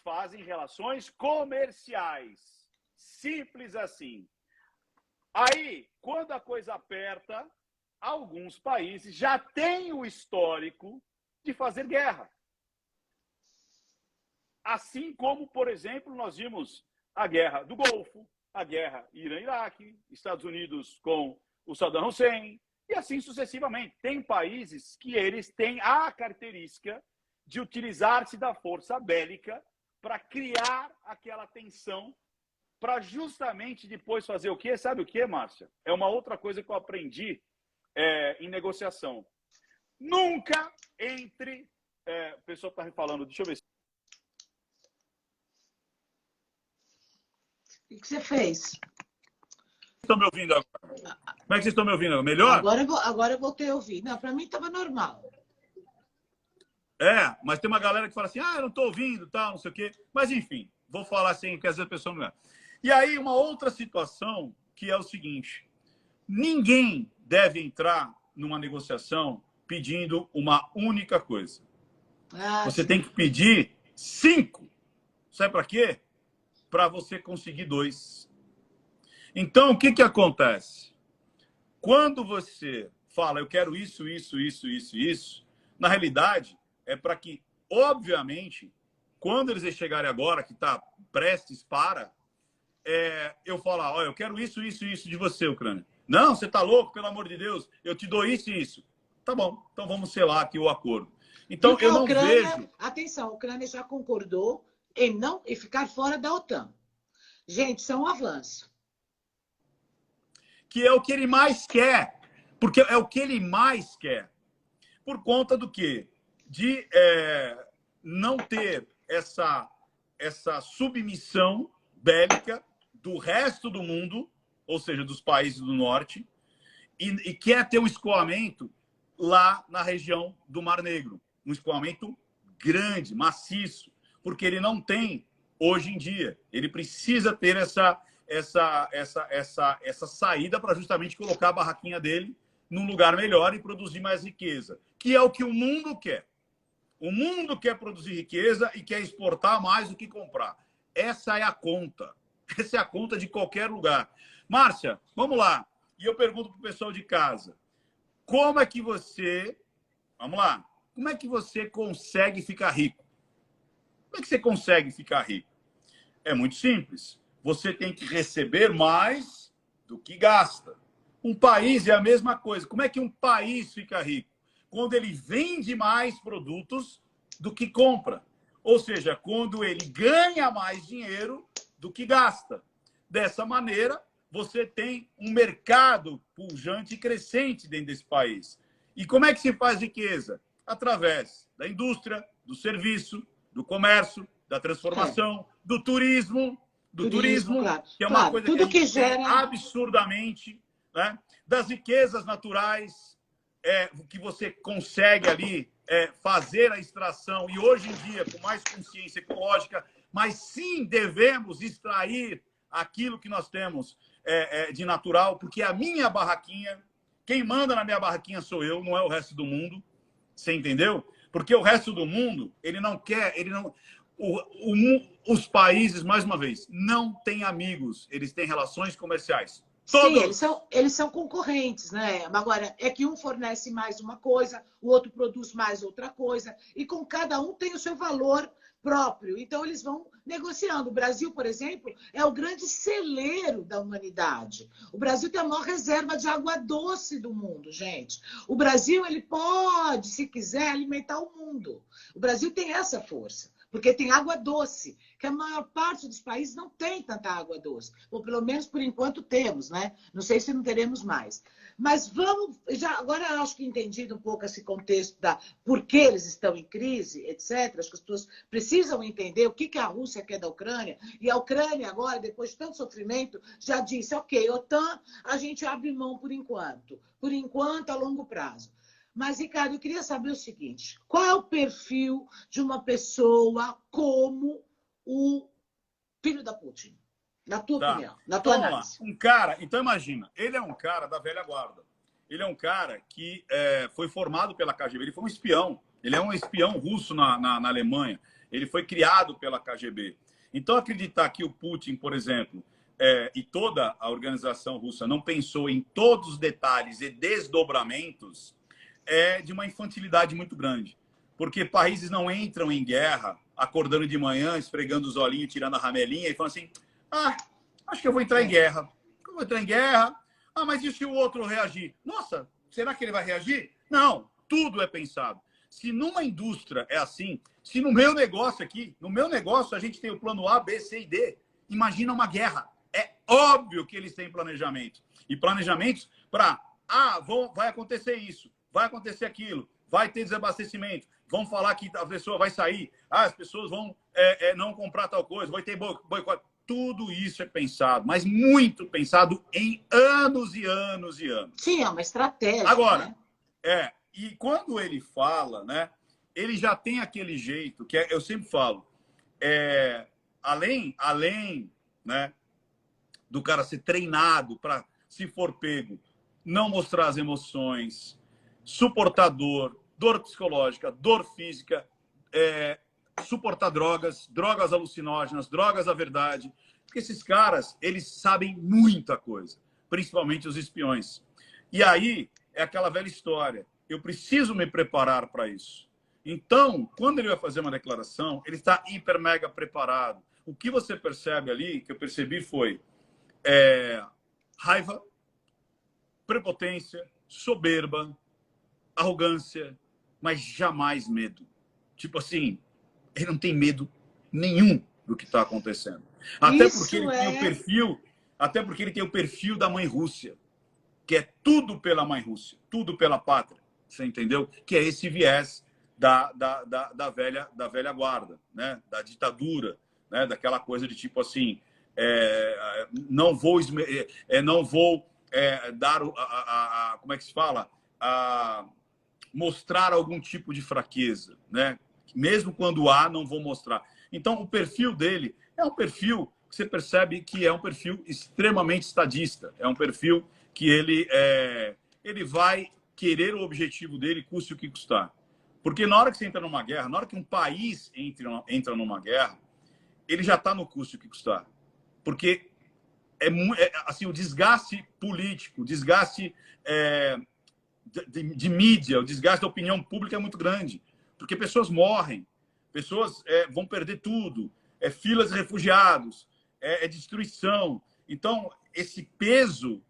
fazem relações comerciais. Simples assim. Aí, quando a coisa aperta, alguns países já têm o histórico de fazer guerra. Assim como, por exemplo, nós vimos a guerra do Golfo, a guerra Irã-Iraque, Estados Unidos com o Saddam Hussein, e assim sucessivamente. Tem países que eles têm a característica de utilizar-se da força bélica para criar aquela tensão, para justamente depois fazer o quê? Sabe o quê, Márcia? É uma outra coisa que eu aprendi em negociação. Nunca entre... o pessoal está me falando, deixa eu ver. O que você fez? Estão me ouvindo agora? Como é que vocês estão me ouvindo? Melhor? Agora eu voltei a ouvir. Não, para mim estava normal. Mas tem uma galera que fala assim, eu não estou ouvindo, tal, não sei o quê. Mas, enfim, vou falar assim, que às vezes a pessoa não é. E aí, uma outra situação que é o seguinte, ninguém deve entrar numa negociação pedindo uma única coisa. Você tem que pedir 5. Sabe para quê? Para você conseguir 2. Então, o que acontece? Quando você fala, eu quero isso, na realidade, é para que, obviamente, quando eles chegarem agora, que está prestes para, eu falar, olha, eu quero isso de você, Ucrânia. Não, você está louco, pelo amor de Deus, eu te dou isso e isso. Tá bom, então vamos selar aqui o acordo. Então, eu não vejo... Atenção, a Ucrânia já concordou em ficar fora da OTAN. Gente, isso é um avanço. Que é o que ele mais quer. Porque é o que ele mais quer. Por conta do quê? De não ter essa submissão bélica do resto do mundo, ou seja, dos países do norte, e quer ter um escoamento lá na região do Mar Negro. Um escoamento grande, maciço, porque ele não tem hoje em dia. Ele precisa ter essa saída para justamente colocar a barraquinha dele num lugar melhor e produzir mais riqueza. que é o que o mundo quer. O mundo quer produzir riqueza e quer exportar mais do que comprar. Essa é a conta. Essa é a conta de qualquer lugar. Márcia, vamos lá. E eu pergunto para o pessoal de casa. Como é que você... Vamos lá. Como é que você consegue ficar rico? Como é que você consegue ficar rico? É muito simples. Você tem que receber mais do que gasta. Um país é a mesma coisa. Como é que um país fica rico? Quando ele vende mais produtos do que compra. Ou seja, quando ele ganha mais dinheiro do que gasta. Dessa maneira, você tem um mercado pujante e crescente dentro desse país. E como é que se faz riqueza? Através da indústria, do serviço, do comércio, da transformação, do turismo, claro. que é uma coisa tudo que a gente gera... tem absurdamente, né? Das riquezas naturais, que você consegue ali fazer a extração, e hoje em dia, com mais consciência ecológica, mas sim devemos extrair aquilo que nós temos de natural, porque a minha barraquinha, quem manda na minha barraquinha sou eu, não é o resto do mundo. Você entendeu? Porque o resto do mundo, ele não quer, os países, mais uma vez, não têm amigos, eles têm relações comerciais. Todos. Sim, eles são concorrentes, né? Agora, é que um fornece mais uma coisa, o outro produz mais outra coisa, e com cada um tem o seu valor próprio. Então, eles vão negociando. O Brasil, por exemplo, é o grande celeiro da humanidade. O Brasil tem a maior reserva de água doce do mundo, gente. O Brasil, ele pode, se quiser, alimentar o mundo. O Brasil tem essa força. Porque tem água doce, que a maior parte dos países não tem tanta água doce. Ou pelo menos por enquanto temos, né? Não sei se não teremos mais. Mas vamos, agora acho que entendido um pouco esse contexto da por que eles estão em crise, etc. Acho que as pessoas precisam entender o que a Rússia quer da Ucrânia. E a Ucrânia agora, depois de tanto sofrimento, já disse, ok, OTAN, a gente abre mão por enquanto. Por enquanto, a longo prazo. Mas, Ricardo, eu queria saber o seguinte, qual é o perfil de uma pessoa como o filho da Putin? Na tua opinião, na tua análise. Um cara, então imagina, ele é um cara da velha guarda. Ele é um cara que foi formado pela KGB, ele foi um espião. Ele é um espião russo na Alemanha. Ele foi criado pela KGB. Então, acreditar que o Putin, por exemplo, e toda a organização russa não pensou em todos os detalhes e desdobramentos de uma infantilidade muito grande. Porque países não entram em guerra acordando de manhã, esfregando os olhinhos, tirando a ramelinha e falando assim, acho que eu vou entrar em guerra. Eu vou entrar em guerra. Mas e se o outro reagir? Nossa, será que ele vai reagir? Não, tudo é pensado. Se numa indústria é assim, se no meu negócio aqui, no meu negócio a gente tem o plano A, B, C e D, imagina uma guerra. É óbvio que eles têm planejamento. E planejamentos para, vai acontecer isso. Vai acontecer aquilo, vai ter desabastecimento, vão falar que a pessoa vai sair, as pessoas vão não comprar tal coisa, vai ter boicote. Tudo isso é pensado, mas muito pensado em anos e anos e anos. Sim, é uma estratégia. Agora, e quando ele fala, né, ele já tem aquele jeito, que eu sempre falo, além né, do cara ser treinado para, se for pego, não mostrar as emoções, suportar dor psicológica, dor física, suportar drogas alucinógenas, drogas à verdade. Porque esses caras, eles sabem muita coisa, principalmente os espiões. E aí é aquela velha história. Eu preciso me preparar para isso. Então, quando ele vai fazer uma declaração, ele está hiper mega preparado. O que você percebe ali, que eu percebi foi raiva, prepotência, soberba, arrogância, mas jamais medo. Tipo assim, ele não tem medo nenhum do que está acontecendo. Até porque ele tem o perfil, até porque ele tem o perfil da mãe Rússia, que é tudo pela mãe Rússia, tudo pela pátria. Você entendeu? Que é esse viés da velha guarda, né? Da ditadura, né? Daquela coisa de tipo assim, não vou dar como é que se fala? Mostrar algum tipo de fraqueza, né? Mesmo quando há, não vou mostrar. Então, o perfil dele é um perfil que você percebe que é um perfil extremamente estadista. É um perfil que ele vai querer o objetivo dele, custe o que custar. Porque na hora que você entra numa guerra, na hora que um país entra numa guerra, ele já está no custe o que custar. Porque assim, o desgaste político, o desgaste de mídia, o desgaste da opinião pública é muito grande. Porque pessoas morrem, pessoas vão perder tudo, filas de refugiados, destruição. Então, esse peso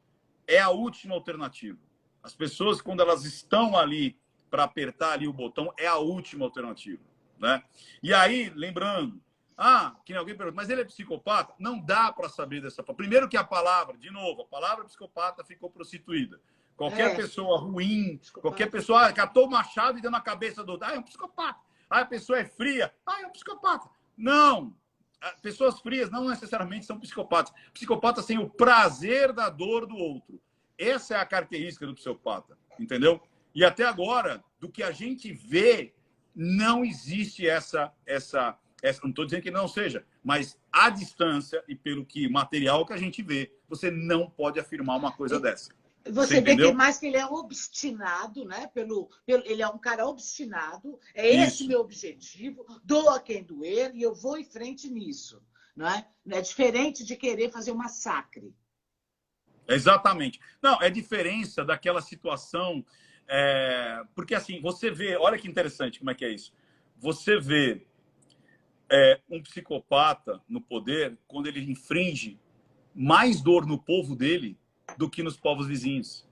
é a última alternativa. As pessoas, quando elas estão ali para apertar ali o botão, é a última alternativa, né? E aí, lembrando, que alguém pergunta, mas ele é psicopata? Não dá para saber dessa forma. Primeiro que a palavra, de novo, a palavra psicopata ficou prostituída. Qualquer pessoa ruim, psicopata. Qualquer pessoa catou o machado e deu na cabeça do outro, é um psicopata. A pessoa é fria, é um psicopata. Não! Pessoas frias não necessariamente são psicopatas. Psicopatas têm o prazer da dor do outro. Essa é a característica do psicopata, entendeu? E até agora, do que a gente vê, não existe essa não estou dizendo que não seja, mas à distância e pelo que material que a gente vê, você não pode afirmar uma coisa dessa. Você vê que mais que ele é obstinado, né? Ele é um cara obstinado, esse meu objetivo, doa quem doer, e eu vou em frente nisso. Não é? É diferente de querer fazer um massacre. Exatamente. Não, é diferença daquela situação. Porque assim, você vê, olha que interessante como é que é isso. Você vê um psicopata no poder quando ele infringe mais dor no povo dele do que nos povos vizinhos.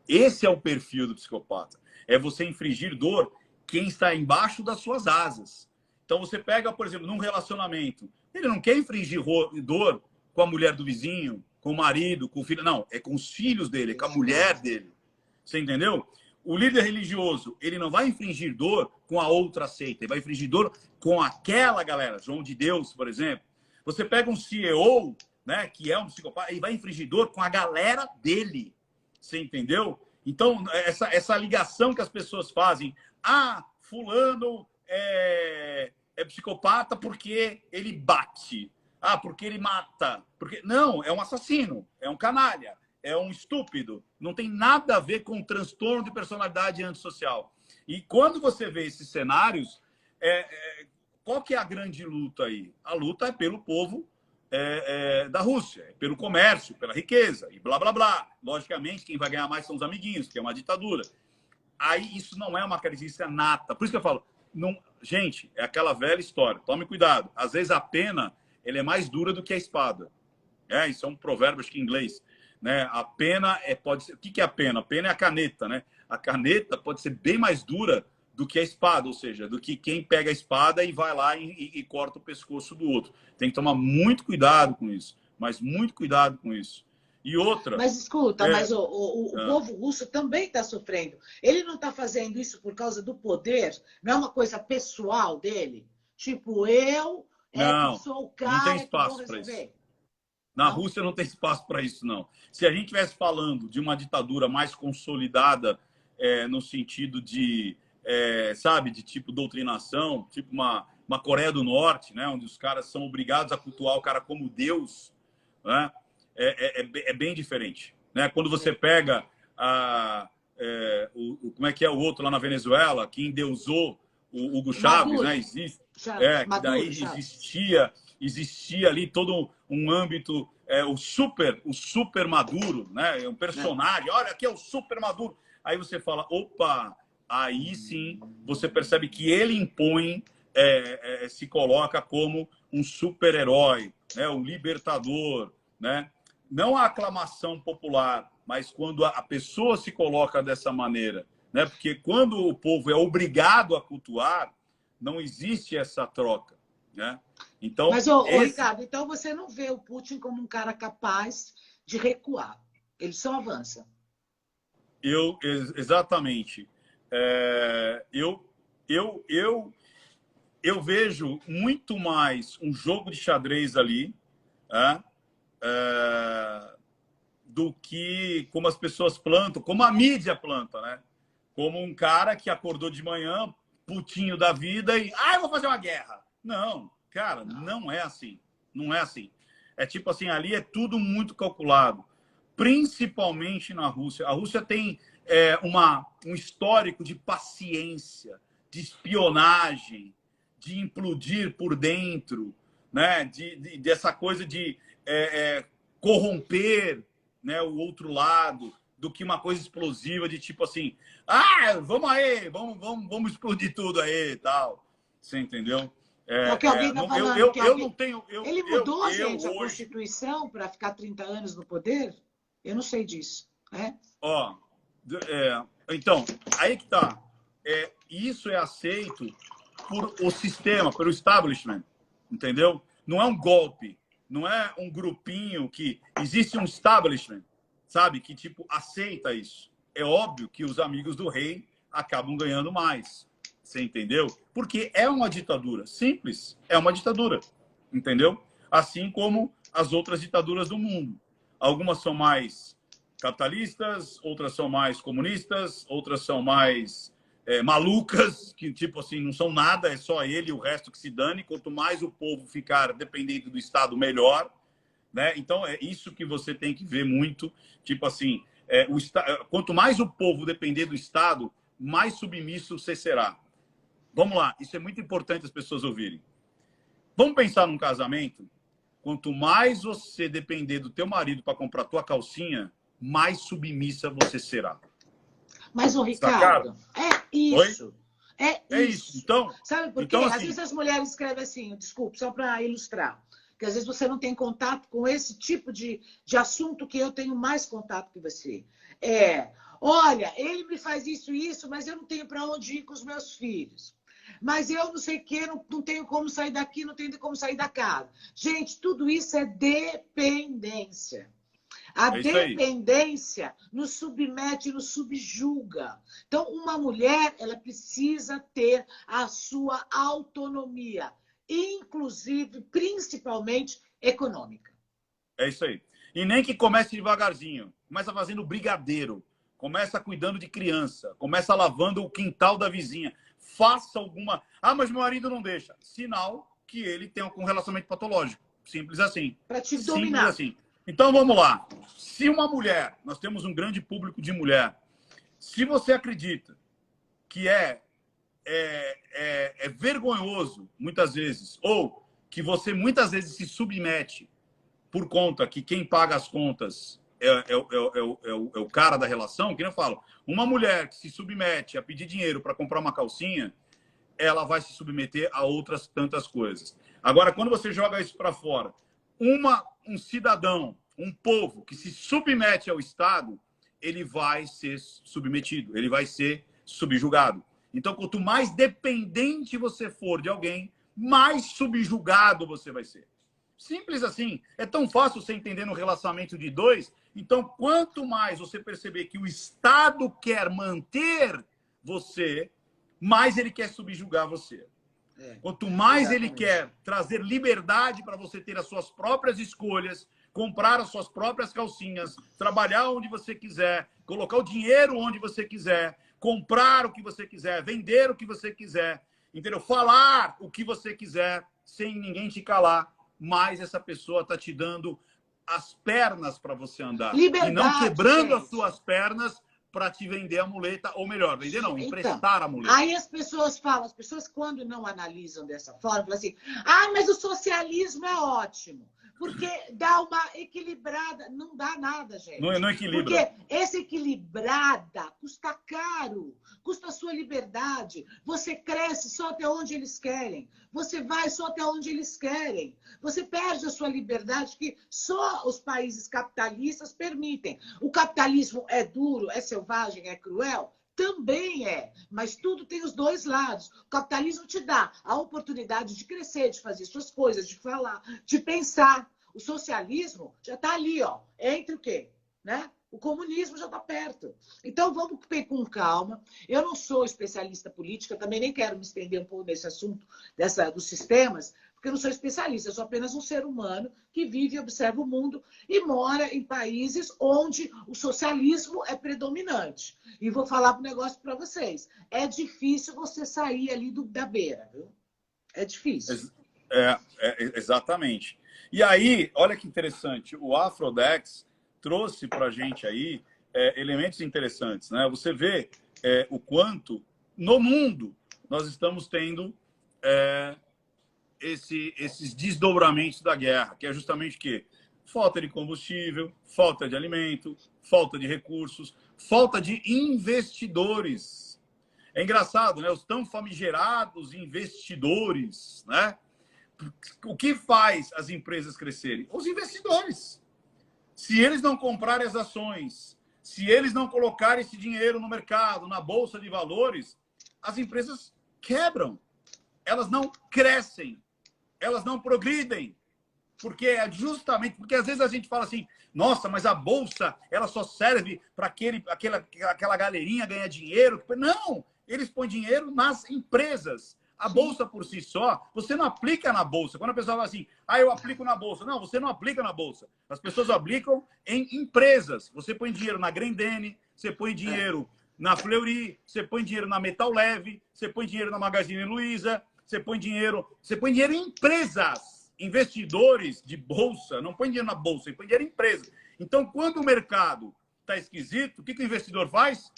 Esse é o perfil do psicopata. É você infligir dor quem está embaixo das suas asas. Então você pega, por exemplo, num relacionamento, ele não quer infligir dor com a mulher do vizinho, com o marido, com o filho, não, é com os filhos dele, é com a mulher dele. Você entendeu? O líder religioso, ele não vai infligir dor com a outra seita, ele vai infligir dor com aquela galera, João de Deus, por exemplo. Você pega um CEO, né, que é um psicopata, e vai infligir dor com a galera dele. Você entendeu? Então, essa ligação que as pessoas fazem, fulano é psicopata porque ele bate, porque ele mata. Não, é um assassino, é um canalha, é um estúpido. Não tem nada a ver com transtorno de personalidade antissocial. E quando você vê esses cenários, qual que é a grande luta aí? A luta é pelo povo da Rússia, pelo comércio, pela riqueza, e blá, blá, blá. Logicamente, quem vai ganhar mais são os amiguinhos, que é uma ditadura. Aí isso não é uma característica nata. Por isso que eu falo, gente, é aquela velha história. Tome cuidado. Às vezes a pena ela é mais dura do que a espada. Isso é um provérbio, acho que em inglês. Né? A pena pode ser... O que é a pena? A pena é a caneta, né? A caneta pode ser bem mais dura do que a espada, ou seja, do que quem pega a espada e vai lá e corta o pescoço do outro. Tem que tomar muito cuidado com isso, mas muito cuidado com isso. E outra... Mas escuta, mas o povo russo também está sofrendo. Ele não está fazendo isso por causa do poder? Não é uma coisa pessoal dele? Tipo, não, sou o cara não tem espaço que vou resolver. Na Rússia não tem espaço para isso, não. Se a gente estivesse falando de uma ditadura mais consolidada no sentido de, sabe, de tipo doutrinação, tipo uma Coreia do Norte, né, onde os caras são obrigados a cultuar o cara como Deus, né, é bem diferente. Né? Quando você pega como é que é o outro lá na Venezuela, que endeusou o Hugo Chávez, né? Que daí existia ali todo um âmbito, o super Maduro, né? Um personagem, olha, aqui é o super Maduro. Aí você fala, opa, aí sim você percebe que ele impõe, se coloca como um super-herói, né? Um libertador, né? Não a aclamação popular, mas quando a pessoa se coloca dessa maneira, né? Porque quando o povo é obrigado a cultuar, não existe essa troca, né? Então, mas, Ricardo, então você não vê o Putin como um cara capaz de recuar. Ele só avança. Exatamente. Eu vejo muito mais um jogo de xadrez ali, do que como as pessoas plantam, como a mídia planta, né? Como um cara que acordou de manhã, putinho da vida e... eu vou fazer uma guerra. Não, cara, não é assim. Não é assim. É tipo assim, ali é tudo muito calculado. Principalmente na Rússia. A Rússia tem um histórico de paciência, de espionagem, de implodir por dentro, né? Dessa coisa de corromper, né, o outro lado, do que uma coisa explosiva de tipo assim, vamos aí, vamos explodir tudo aí e tal. Você entendeu? É o que alguém está falando. Eu não tenho... Ele mudou, gente, a hoje... Constituição para ficar 30 anos no poder? Eu não sei disso. Né? Então, aí que tá. Isso é aceito por o sistema, pelo establishment, entendeu? Não é um golpe, não é um grupinho que... Existe um establishment, sabe? Que, tipo, aceita isso. É óbvio que os amigos do rei acabam ganhando mais. Você entendeu? Porque é uma ditadura. Simples. É uma ditadura. Entendeu? Assim como as outras ditaduras do mundo. Algumas são mais capitalistas, outras são mais comunistas, outras são mais malucas, que tipo assim, não são nada, é só ele e o resto que se dane. Quanto mais o povo ficar dependente do Estado, melhor. Né? Então, é isso que você tem que ver muito. Tipo assim, quanto mais o povo depender do Estado, mais submisso você será. Vamos lá, isso é muito importante as pessoas ouvirem. Vamos pensar num casamento? Quanto mais você depender do teu marido para comprar tua calcinha, mais submissa você será. Mas, Ricardo, é isso. Oi? É isso. Então, sabe por quê? Às vezes as mulheres escrevem assim, desculpe, só para ilustrar, que às vezes você não tem contato com esse tipo de assunto que eu tenho mais contato que você. Olha, ele me faz isso, mas eu não tenho para onde ir com os meus filhos. Mas eu não sei o que, não tenho como sair daqui, não tenho como sair da casa. Gente, tudo isso é dependência. A dependência nos submete, nos subjuga. Então, uma mulher, ela precisa ter a sua autonomia, inclusive, principalmente, econômica. É isso aí. E nem que comece devagarzinho. Começa fazendo brigadeiro. Começa cuidando de criança. Começa lavando o quintal da vizinha. Faça alguma... mas meu marido não deixa. Sinal que ele tem um relacionamento patológico. Simples assim. Para te dominar. Simples assim. Então, vamos lá. Se uma mulher... Nós temos um grande público de mulher. Se você acredita que é vergonhoso, muitas vezes, ou que você muitas vezes se submete por conta que quem paga as contas é o cara da relação, que nem eu falo, uma mulher que se submete a pedir dinheiro para comprar uma calcinha, ela vai se submeter a outras tantas coisas. Agora, quando você joga isso para fora, um cidadão, um povo que se submete ao Estado, ele vai ser submetido, ele vai ser subjugado. Então, quanto mais dependente você for de alguém, mais subjugado você vai ser. Simples assim. É tão fácil você entender no relacionamento de dois. Então, quanto mais você perceber que o Estado quer manter você, mais ele quer subjugar você. Quanto mais ele quer trazer liberdade para você ter as suas próprias escolhas, comprar as suas próprias calcinhas, trabalhar onde você quiser, colocar o dinheiro onde você quiser, comprar o que você quiser, vender o que você quiser, entendeu? Falar o que você quiser, sem ninguém te calar, mas essa pessoa está te dando as pernas para você andar. Liberdade, e não quebrando gente. As suas pernas para te vender a muleta, ou melhor, vender não, emprestar a muleta. Aí as pessoas falam, as pessoas quando não analisam dessa forma, falam assim, mas o socialismo é ótimo. Porque dá uma equilibrada. Não dá nada, gente. Não equilibra. Porque esse equilibrada custa caro. Custa a sua liberdade. Você cresce só até onde eles querem. Você vai só até onde eles querem. Você perde a sua liberdade que só os países capitalistas permitem. O capitalismo é duro, é selvagem, é cruel? Também é, mas tudo tem os dois lados. O capitalismo te dá a oportunidade de crescer, de fazer suas coisas, de falar, de pensar. O socialismo já está ali, entre o quê? Né? O comunismo já está perto. Então, vamos com calma. Eu não sou especialista política, também nem quero me estender um pouco nesse assunto dos sistemas, porque eu não sou especialista, eu sou apenas um ser humano que vive e observa o mundo e mora em países onde o socialismo é predominante. E vou falar um negócio para vocês. É difícil você sair ali da beira, viu? É difícil. Exatamente. E aí, olha que interessante, o Afrodex trouxe para a gente aí elementos interessantes, né? Você vê o quanto no mundo nós estamos tendo esses desdobramentos da guerra, que é justamente o quê? Falta de combustível, falta de alimento, falta de recursos, falta de investidores. É engraçado, né? Os tão famigerados investidores, né? O que faz as empresas crescerem? Os investidores. Se eles não comprarem as ações, se eles não colocarem esse dinheiro no mercado, na bolsa de valores, as empresas quebram. Elas não crescem. Elas não progridem. Porque é justamente... Porque às vezes a gente fala assim, nossa, mas a bolsa ela só serve para aquela galerinha ganhar dinheiro. Não! Eles põem dinheiro nas empresas. A bolsa por si só, você não aplica na bolsa. Quando a pessoa fala assim, eu aplico na bolsa. Não, você não aplica na bolsa. As pessoas aplicam em empresas. Você põe dinheiro na Grendene, você põe dinheiro na Fleury, você põe dinheiro na Metal Leve, você põe dinheiro na Magazine Luiza, você põe dinheiro em empresas. Investidores de bolsa não põe dinheiro na bolsa, põe dinheiro em empresa. Então, quando o mercado está esquisito, o que o investidor faz?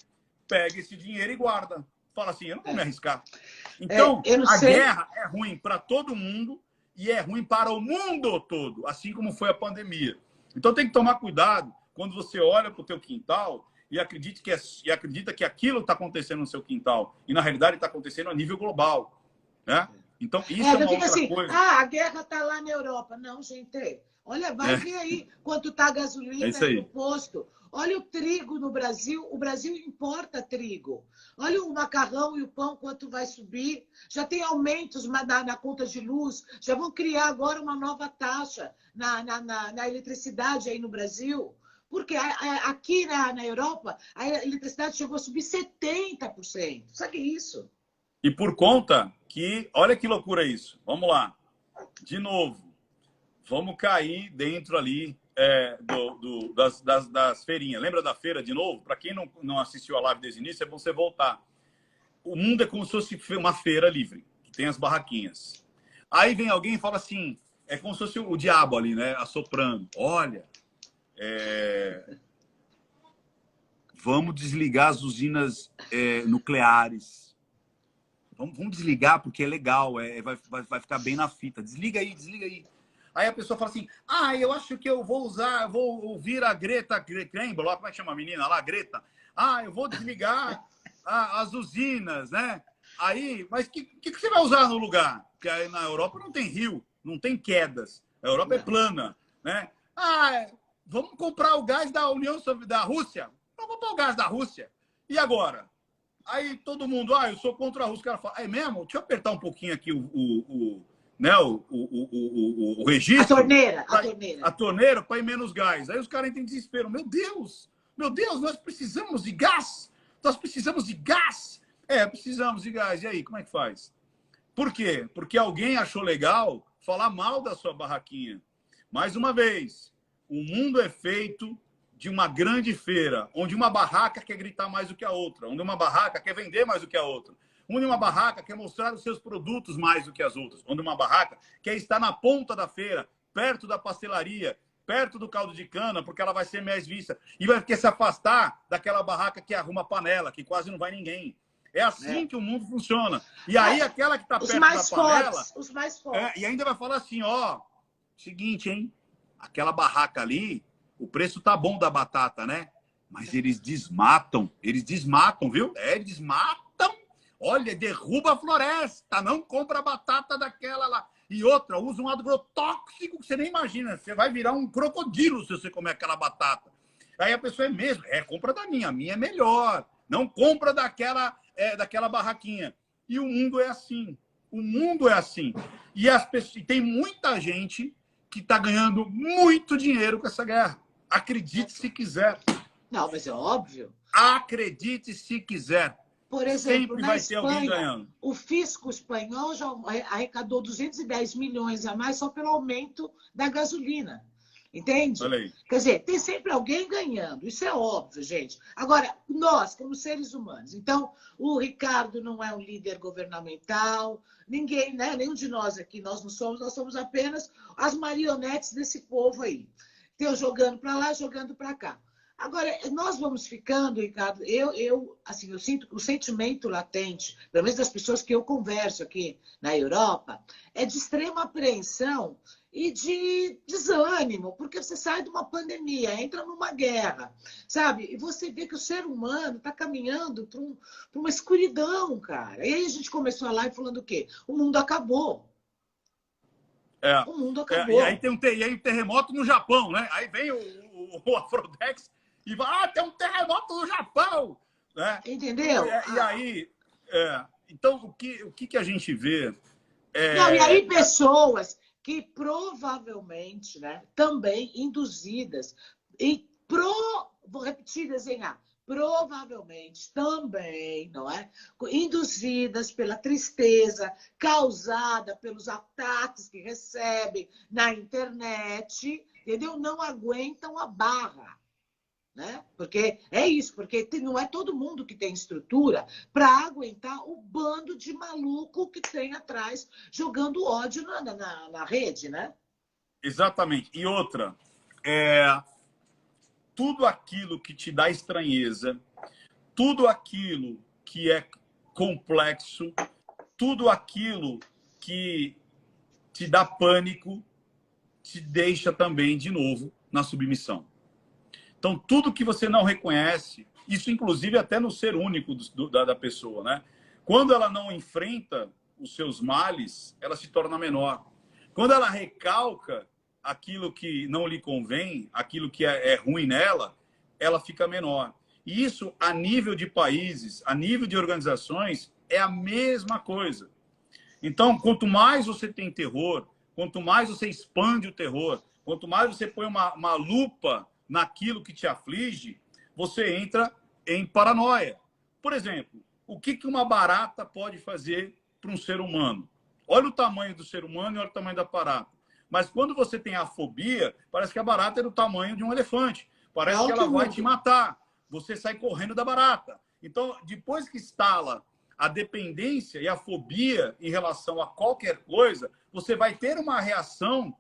Pega esse dinheiro e guarda. Fala assim, eu não vou me arriscar. Então, a guerra é ruim para todo mundo e é ruim para o mundo todo, assim como foi a pandemia. Então, tem que tomar cuidado quando você olha para o teu quintal e acredita que aquilo está acontecendo no seu quintal. E, na realidade, está acontecendo a nível global. Né? Então, isso é uma outra coisa. A guerra está lá na Europa. Não, gente. Olha, vai ver aí quanto está a gasolina no posto. Olha o trigo no Brasil. O Brasil importa trigo. Olha o macarrão e o pão, quanto vai subir. Já tem aumentos na conta de luz. Já vão criar agora uma nova taxa na eletricidade aí no Brasil. Porque aqui na Europa, a eletricidade chegou a subir 70%. Sabe o que é isso? E por conta que... Olha que loucura isso. Vamos lá. De novo. Vamos cair dentro ali das feirinhas. Lembra da feira de novo? Para quem não assistiu a live desde o início, é bom você voltar. O mundo é como se fosse uma feira livre, que tem as barraquinhas. Aí vem alguém e fala assim, é como se fosse o diabo ali, né? Assoprando. Olha, vamos desligar as usinas nucleares. Vamos desligar porque é legal, vai ficar bem na fita. Desliga aí, desliga aí. Aí a pessoa fala assim, eu acho que eu vou ouvir a Greta Thunberg, como é que chama a menina lá, Greta? Eu vou desligar as usinas, né? Aí, mas o que você vai usar no lugar? Porque aí na Europa não tem rio, não tem quedas. A Europa é plana, né? Vamos comprar o gás da Rússia? Vamos comprar o gás da Rússia. E agora? Aí todo mundo, eu sou contra a Rússia. O cara fala, é mesmo? Deixa eu apertar um pouquinho aqui o registro. A torneira para ir menos gás. Aí os caras entram em desespero. Meu Deus, nós precisamos de gás. Nós precisamos de gás. Precisamos de gás. E aí, como é que faz? Por quê? Porque alguém achou legal falar mal da sua barraquinha. Mais uma vez, o mundo é feito de uma grande feira, onde uma barraca quer gritar mais do que a outra, onde uma barraca quer vender mais do que a outra, onde uma barraca quer mostrar os seus produtos mais do que as outras, onde uma barraca quer estar na ponta da feira, perto da pastelaria, perto do caldo de cana, porque ela vai ser mais vista, e vai querer se afastar daquela barraca que arruma panela, que quase não vai ninguém. É assim que o mundo funciona. E aí aquela que está perto da panela... Os mais fortes. E ainda vai falar assim, seguinte, hein? Aquela barraca ali, o preço tá bom da batata, né? Mas eles desmatam, viu? Eles desmatam. Olha, derruba a floresta, não compra a batata daquela lá. E outra, usa um agrotóxico que você nem imagina. Você vai virar um crocodilo se você comer aquela batata. Aí a pessoa compra da minha, a minha é melhor. Não compra daquela barraquinha. E o mundo é assim. O mundo é assim. E tem muita gente que está ganhando muito dinheiro com essa guerra. Acredite se quiser. Não, mas é óbvio. Acredite se quiser. Por exemplo, sempre vai ter alguém ganhando. O fisco espanhol já arrecadou 210 milhões a mais só pelo aumento da gasolina. Entende? Olha aí. Quer dizer, tem sempre alguém ganhando. Isso é óbvio, gente. Agora, nós, como seres humanos. Então, o Ricardo não é um líder governamental. Ninguém, né? Nenhum de nós aqui, nós somos apenas as marionetes desse povo aí. Então, jogando para lá, jogando para cá. Agora, nós vamos ficando, Ricardo, assim, eu sinto o sentimento latente, pelo menos das pessoas que eu converso aqui na Europa, é de extrema apreensão e de desânimo, porque você sai de uma pandemia, entra numa guerra, sabe? E você vê que o ser humano está caminhando para uma escuridão, cara. E aí a gente começou a live falando o quê? O mundo acabou. O mundo acabou. E aí tem um terremoto no Japão, né? Aí vem o Afrodex e vai, tem um terremoto no Japão, né? Entendeu? E aí, então o que a gente vê? Não, e aí pessoas que provavelmente, né, também induzidas vou repetir, desenhar, provavelmente também, não é? Induzidas pela tristeza causada pelos ataques que recebem na internet, entendeu? Não aguentam a barra. Né? Porque é isso, porque não é todo mundo que tem estrutura para aguentar o bando de maluco que tem atrás jogando ódio na rede, né? Exatamente. E outra, tudo aquilo que te dá estranheza, tudo aquilo que é complexo, tudo aquilo que te dá pânico, te deixa também, de novo, na submissão. Então, tudo que você não reconhece, isso inclusive até no ser único da pessoa, né? Quando ela não enfrenta os seus males, ela se torna menor. Quando ela recalca aquilo que não lhe convém, aquilo que é ruim nela, ela fica menor. E isso, a nível de países, a nível de organizações, é a mesma coisa. Então, quanto mais você tem terror, quanto mais você expande o terror, quanto mais você põe uma lupa naquilo que te aflige, você entra em paranoia. Por exemplo, o que uma barata pode fazer para um ser humano? Olha o tamanho do ser humano e olha o tamanho da barata. Mas quando você tem a fobia, parece que a barata é do tamanho de um elefante. Parece que ela vai te matar. Você sai correndo da barata. Então, depois que instala a dependência e a fobia em relação a qualquer coisa, você vai ter uma reação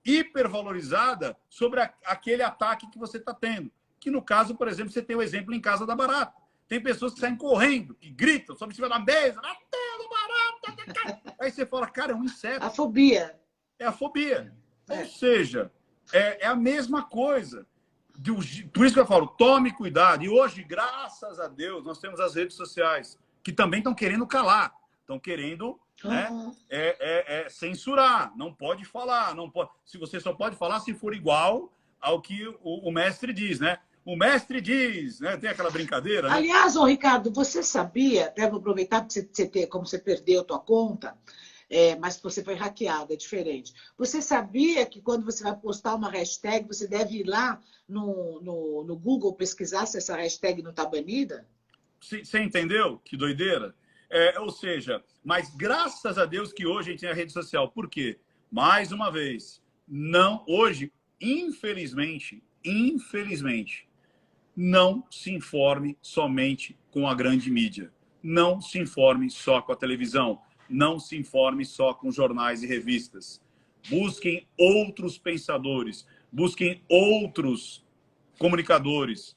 hipervalorizada sobre aquele ataque que você está tendo. Que no caso, por exemplo, você tem o exemplo em casa da barata. Tem pessoas que saem correndo, que gritam sobre cima da mesa, matando barata. Aí você fala, cara, é um inseto. A fobia. É a fobia. Ou seja, é a mesma coisa. Por isso que eu falo, tome cuidado. E hoje, graças a Deus, nós temos as redes sociais, que também estão querendo calar. Estão querendo censurar. Não pode falar. Não pode. Se você só pode falar se for igual ao que o mestre diz, né? O mestre diz, né? Tem aquela brincadeira, né? Aliás, Ricardo, você sabia, até vou aproveitar para você ter, como você perdeu a tua conta, mas você foi hackeado, é diferente. Você sabia que quando você vai postar uma hashtag, você deve ir lá no Google pesquisar se essa hashtag não está banida? Você entendeu? Que doideira. Ou seja, mas graças a Deus que hoje a gente tem a rede social. Por quê? Mais uma vez, hoje, infelizmente, não se informe somente com a grande mídia. Não se informe só com a televisão. Não se informe só com jornais e revistas. Busquem outros pensadores. Busquem outros comunicadores.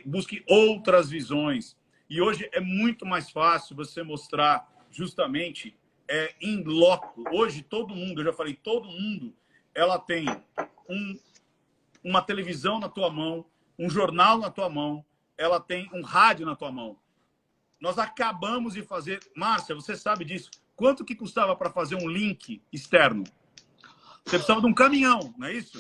Busque outras visões. E hoje é muito mais fácil você mostrar justamente em loco. Hoje todo mundo, eu já falei, todo mundo, ela tem uma televisão na tua mão, um jornal na tua mão, ela tem um rádio na tua mão. Nós acabamos de fazer... Márcia, você sabe disso. Quanto que custava para fazer um link externo? Você precisava de um caminhão, não é isso?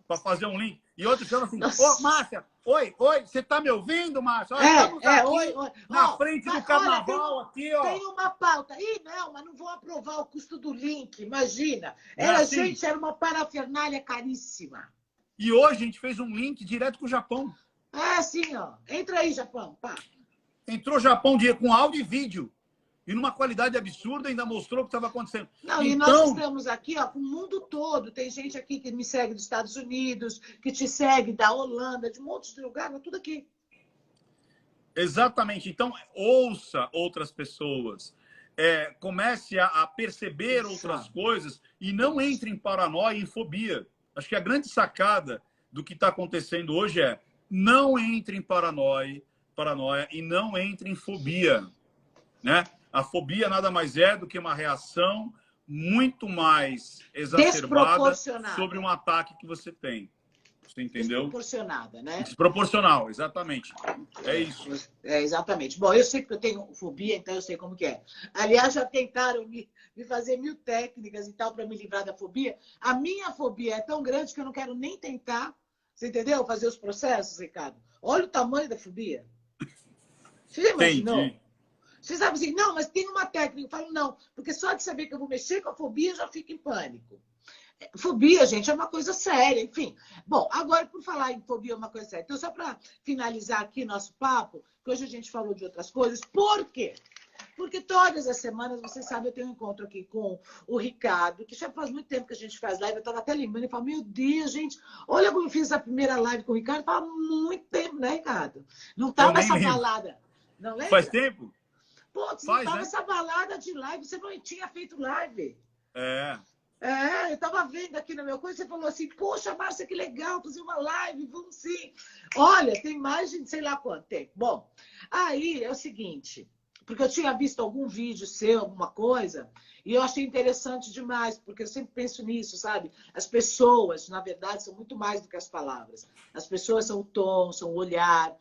Para fazer um link. E outro chama assim, ô, Márcia, oi, você tá me ouvindo, Márcia? Estamos aqui oi. na frente do carnaval, aqui, ó. Tem uma pauta. Ih, não, mas não vou aprovar o custo do link, imagina. Gente, era uma parafernália caríssima. E hoje a gente fez um link direto com o Japão. Assim, ó. Entra aí, Japão, pá. Entrou o Japão com áudio e vídeo. E numa qualidade absurda, ainda mostrou o que estava acontecendo. Não, e nós estamos aqui, ó, com o mundo todo. Tem gente aqui que me segue dos Estados Unidos, que te segue da Holanda, de um monte de lugar, tudo aqui. Exatamente. Então, ouça outras pessoas. Comece a perceber outras coisas e não entre em paranoia e em fobia. Acho que a grande sacada do que está acontecendo hoje não entre em paranoia e não entre em fobia, né? A fobia nada mais é do que uma reação muito mais exacerbada sobre um ataque que você tem. Você entendeu? Desproporcionada, né? Desproporcional, exatamente. É isso. Exatamente. Bom, eu sei que eu tenho fobia, então eu sei como que é. Aliás, já tentaram me fazer 1000 técnicas e tal para me livrar da fobia. A minha fobia é tão grande que eu não quero nem tentar. Você entendeu? Fazer os processos, Ricardo. Olha o tamanho da fobia. Você já imaginou? Entendi. Você sabe assim, não, mas tem uma técnica. Eu falo, não, porque só de saber que eu vou mexer com a fobia, eu já fico em pânico. Fobia, gente, é uma coisa séria, enfim. Bom, agora, por falar em fobia, é uma coisa séria. Então, só para finalizar aqui nosso papo, que hoje a gente falou de outras coisas, por quê? Porque todas as semanas, você sabe, eu tenho um encontro aqui com o Ricardo, que já faz muito tempo que a gente faz live, eu estava até lembrando, e falo, meu Deus, gente, olha como eu fiz a primeira live com o Ricardo, faz muito tempo, né, Ricardo? Não estava essa balada. Não lembra? Faz tempo? Pô, não estava essa balada de live, você não tinha feito live. Eu estava vendo aqui na minha coisa, você falou assim, poxa, Márcia, que legal, fazer uma live, vamos sim. Olha, tem mais de sei lá quanto tempo. Bom, aí é o seguinte, porque eu tinha visto algum vídeo seu, alguma coisa, e eu achei interessante demais, porque eu sempre penso nisso, sabe? As pessoas, na verdade, são muito mais do que as palavras. As pessoas são o tom, são o olhar,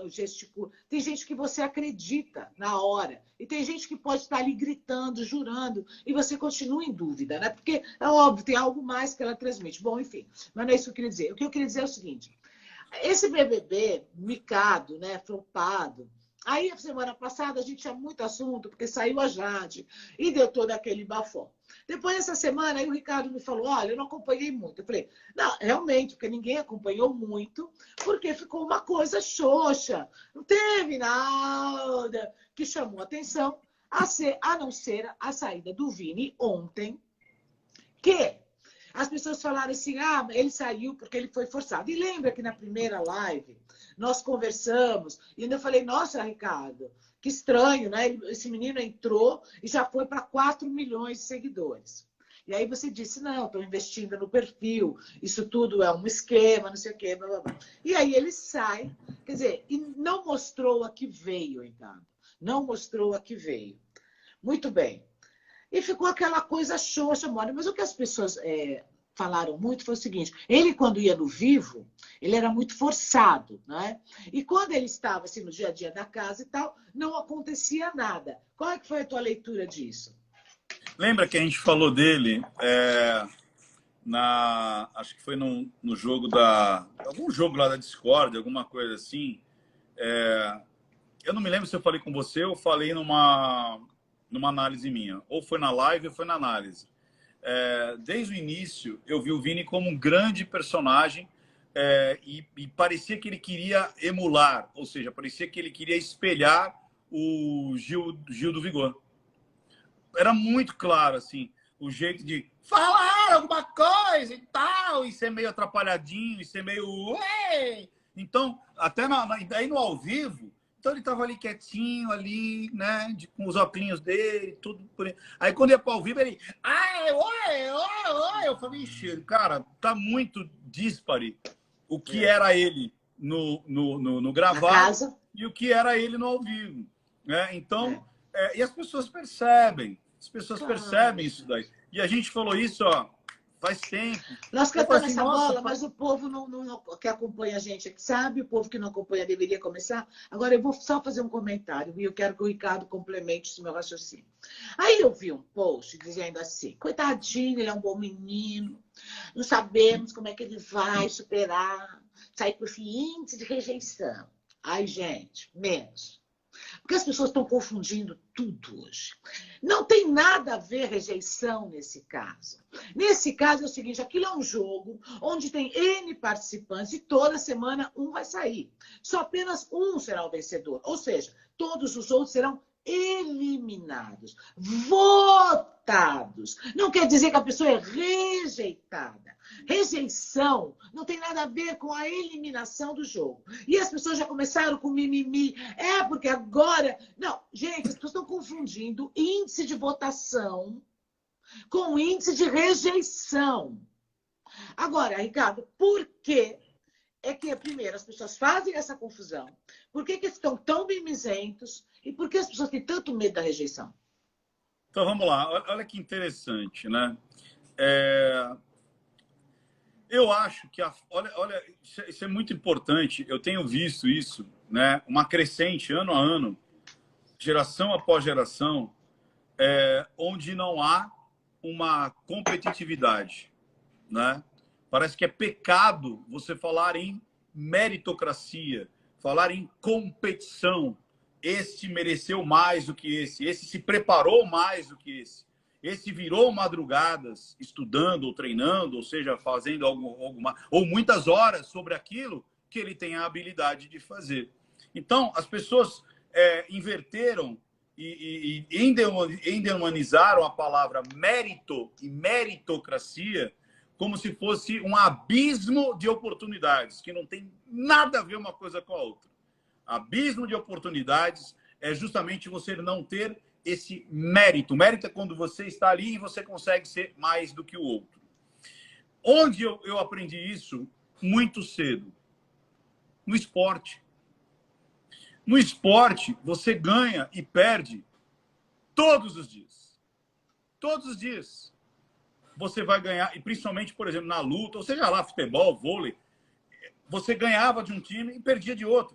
o gesticulo. Tem gente que você acredita na hora, e tem gente que pode estar ali gritando, jurando, e você continua em dúvida, né? Porque, é óbvio, tem algo mais que ela transmite. Bom, enfim, mas não é isso que eu queria dizer. O que eu queria dizer é o seguinte, esse BBB micado, né, flopado, aí, a semana passada, a gente tinha muito assunto, porque saiu a Jade e deu todo aquele bafão. Depois dessa semana, aí o Ricardo me falou, olha, eu não acompanhei muito. Eu falei, não, realmente, porque ninguém acompanhou muito, porque ficou uma coisa xoxa. Não teve nada que chamou atenção, a não ser a saída do Vini ontem, que as pessoas falaram assim, ele saiu porque ele foi forçado. E lembra que na primeira live nós conversamos e ainda falei, nossa, Ricardo, que estranho, né? Esse menino entrou e já foi para 4 milhões de seguidores. E aí você disse, não, estou investindo no perfil, isso tudo é um esquema, não sei o quê, blá, blá, blá. E aí ele sai, quer dizer, e não mostrou a que veio, Ricardo. Não mostrou a que veio. Muito bem. E ficou aquela coisa xoxa, mole. Mas o que as pessoas falaram muito foi o seguinte, ele quando ia no vivo, ele era muito forçado, né? E quando ele estava assim, no dia a dia da casa e tal, não acontecia nada. Qual é que foi a tua leitura disso? Lembra que a gente falou dele acho que foi no jogo algum jogo lá da Discord, alguma coisa assim. Eu não me lembro se eu falei com você ou falei numa análise minha. Ou foi na live ou foi na análise. Desde o início, eu vi o Vini como um grande personagem e parecia que ele queria emular, ou seja, parecia que ele queria espelhar o Gil do Vigor. Era muito claro, assim, o jeito de falar alguma coisa e tal, e ser meio atrapalhadinho, e ser meio... Ué! Então, até aí no ao vivo, então ele estava ali quietinho, ali, né, com os óculos dele, tudo por aí. Aí quando ia para ao vivo, ele... Oi! Eu falei, ixi, cara, tá muito díspare o que era ele no gravado e o que era ele no ao vivo. Né? Então, e as pessoas percebem. As pessoas percebem isso daí. E a gente falou isso, ó, faz tempo. Nós cantamos essa bola, mas o povo que acompanha a gente aqui sabe, o povo que não acompanha deveria começar. Agora eu vou só fazer um comentário e eu quero que o Ricardo complemente esse meu raciocínio. Aí eu vi um post dizendo assim, coitadinho, ele é um bom menino, não sabemos como é que ele vai superar, sair por esse índice de rejeição. Ai, gente, menos. Porque as pessoas estão confundindo tudo hoje. Não tem nada a ver rejeição nesse caso. Nesse caso é o seguinte, aquilo é um jogo onde tem N participantes e toda semana um vai sair. Só apenas um será o vencedor. Ou seja, todos os outros serão eliminados, votados. Não quer dizer que a pessoa é rejeitada. Rejeição não tem nada a ver com a eliminação do jogo. E as pessoas já começaram com mimimi. Porque agora... Não, gente, as pessoas estão confundindo índice de votação com índice de rejeição. Agora, Ricardo, por que é que, primeiro, as pessoas fazem essa confusão. Por que estão tão mimizentos? E por que as pessoas têm tanto medo da rejeição? Então, vamos lá. Olha que interessante, né? Eu acho que... Olha, isso é muito importante. Eu tenho visto isso, né? Uma crescente, ano a ano, geração após geração, onde não há uma competitividade, né? Parece que é pecado você falar em meritocracia, falar em competição. Este mereceu mais do que esse se preparou mais do que esse virou madrugadas estudando ou treinando, ou seja, fazendo ou muitas horas sobre aquilo que ele tem a habilidade de fazer. Então, as pessoas inverteram e endemonizaram a palavra mérito e meritocracia como se fosse um abismo de oportunidades, que não tem nada a ver uma coisa com a outra. Abismo de oportunidades é justamente você não ter esse mérito. O mérito é quando você está ali e você consegue ser mais do que o outro. Onde eu aprendi isso muito cedo? No esporte. No esporte, você ganha e perde todos os dias. Todos os dias. Você vai ganhar, e principalmente, por exemplo, na luta, ou seja lá, futebol, vôlei, você ganhava de um time e perdia de outro.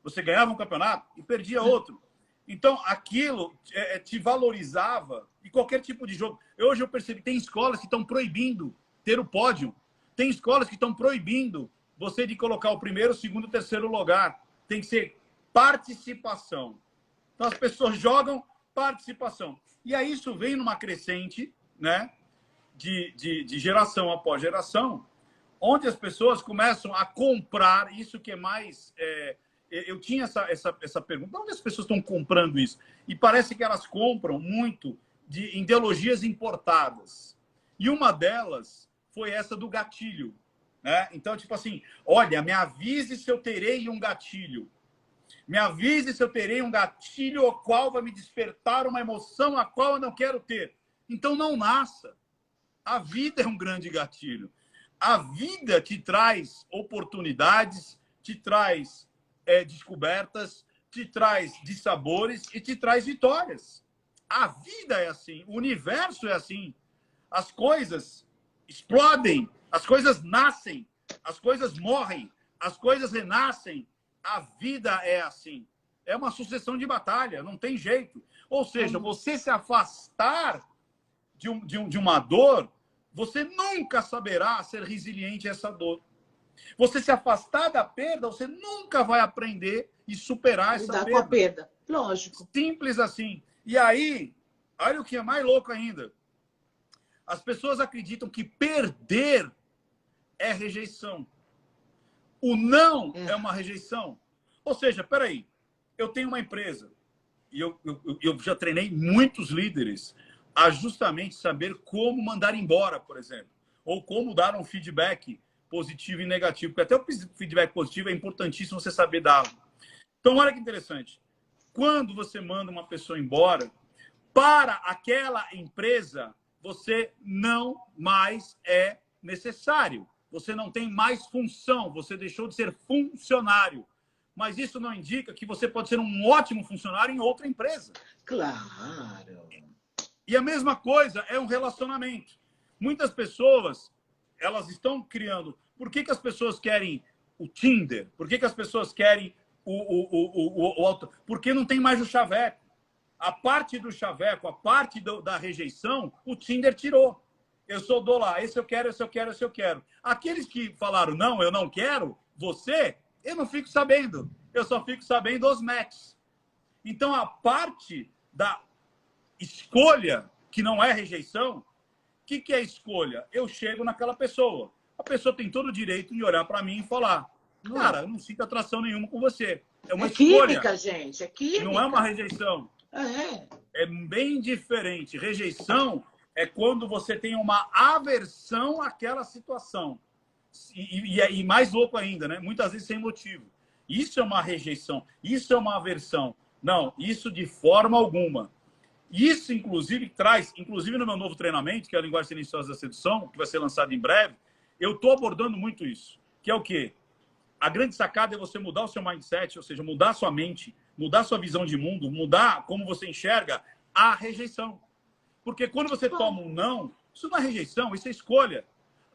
Você ganhava um campeonato e perdia outro. Então, aquilo te valorizava em qualquer tipo de jogo. Hoje eu percebi que tem escolas que estão proibindo ter o pódio. Tem escolas que estão proibindo você de colocar o primeiro, o segundo, o terceiro lugar. Tem que ser participação. Então, as pessoas jogam participação. E aí isso vem numa crescente, né, de geração após geração, onde as pessoas começam a comprar isso que é mais... eu tinha essa pergunta. Onde as pessoas estão comprando isso? E parece que elas compram muito de ideologias importadas. E uma delas foi essa do gatilho, né? Então, tipo assim, olha, me avise se eu terei um gatilho. Me avise se eu terei um gatilho ao qual vai me despertar uma emoção a qual eu não quero ter. Então, não nasça. A vida é um grande gatilho. A vida te traz oportunidades, te traz descobertas, te traz dissabores e te traz vitórias. A vida é assim, o universo é assim. As coisas explodem, as coisas nascem, as coisas morrem, as coisas renascem. A vida é assim. É uma sucessão de batalha, não tem jeito. Ou seja, você se afastar de uma dor, você nunca saberá ser resiliente a essa dor. Você se afastar da perda, você nunca vai aprender e superar essa perda. Com a perda, lógico. Simples assim. E aí, olha o que é mais louco ainda. As pessoas acreditam que perder é rejeição. O não é uma rejeição. Ou seja, peraí, eu tenho uma empresa e eu já treinei muitos líderes a justamente saber como mandar embora, por exemplo, ou como dar um feedback positivo e negativo, porque até o feedback positivo é importantíssimo você saber dar. Então, olha que interessante. Quando você manda uma pessoa embora, para aquela empresa, você não mais é necessário. Você não tem mais função, você deixou de ser funcionário. Mas isso não indica que você pode ser um ótimo funcionário em outra empresa. Claro. E a mesma coisa é um relacionamento. Muitas pessoas, elas estão criando... Por que as pessoas querem o Tinder? Por que as pessoas querem o porque não tem mais o chaveco. A parte do chaveco, a parte da rejeição, o Tinder tirou. Eu só dou lá, esse eu quero, esse eu quero, esse eu quero. Aqueles que falaram, não, eu não quero, você, eu não fico sabendo. Eu só fico sabendo os matches. Então, a parte da escolha, que não é rejeição, o que é escolha? Eu chego naquela pessoa. A pessoa tem todo o direito de olhar para mim e falar, cara, eu não sinto atração nenhuma com você. É uma escolha. Química, gente, é química. Não é uma rejeição. É bem diferente. Rejeição é quando você tem uma aversão àquela situação. E mais louco ainda, né? Muitas vezes sem motivo. Isso é uma rejeição. Isso é uma aversão. Não, isso de forma alguma. Isso, inclusive, traz... Inclusive, no meu novo treinamento, que é a Linguagem Silenciosa da Sedução, que vai ser lançado em breve, eu estou abordando muito isso. Que é o quê? a grande sacada é você mudar o seu mindset, ou seja, mudar a sua mente, mudar a sua visão de mundo, mudar como você enxerga a rejeição. Porque quando você toma um não, isso não é rejeição, isso é escolha.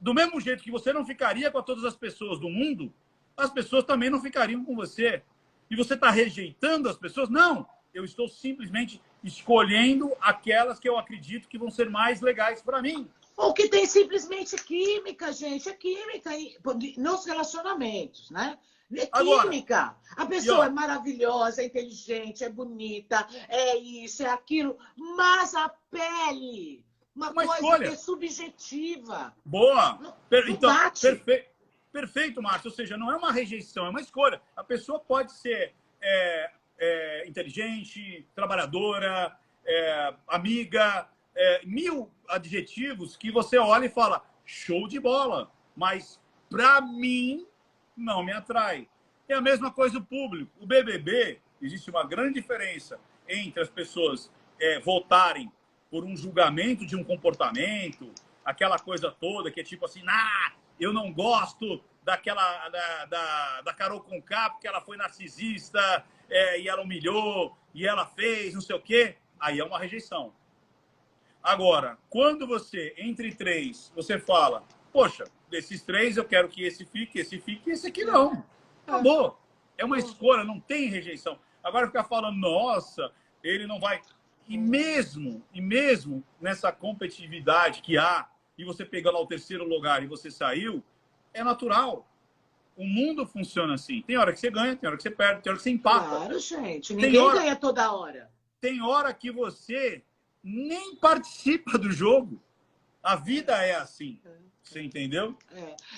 Do mesmo jeito que você não ficaria com todas as pessoas do mundo, as pessoas também não ficariam com você. E você está rejeitando as pessoas? Não, eu estou simplesmente escolhendo aquelas que eu acredito que vão ser mais legais para mim. Ou que tem simplesmente química, gente. É química nos relacionamentos, né? É química. Agora, a pessoa é maravilhosa, é inteligente, é bonita, é isso, é aquilo. Mas a pele, uma coisa escolha. que é subjetiva. Boa. Não então, bate. Perfeito, Márcio. Ou seja, não é uma rejeição, é uma escolha. A pessoa pode ser inteligente, trabalhadora, amiga, 1000 adjetivos que você olha e fala, show de bola, mas para mim não me atrai. É a mesma coisa o público. O BBB, existe uma grande diferença entre as pessoas votarem por um julgamento de um comportamento, aquela coisa toda que é tipo assim, eu não gosto daquela da Carol Conká porque ela foi narcisista e ela humilhou e ela fez não sei o quê. Aí é uma rejeição. Agora, quando você, entre 3, você fala, poxa, desses 3 eu quero que esse fique e esse aqui não. Acabou. É uma escolha, não tem rejeição. Agora ficar falando, nossa, ele não vai... E mesmo nessa competitividade que há, e você pegou lá o 3º lugar e você saiu, é natural. O mundo funciona assim. Tem hora que você ganha, tem hora que você perde, tem hora que você empata. Claro, gente. Ninguém ganha toda hora. Tem hora que você nem participa do jogo. A vida é assim. Você entendeu?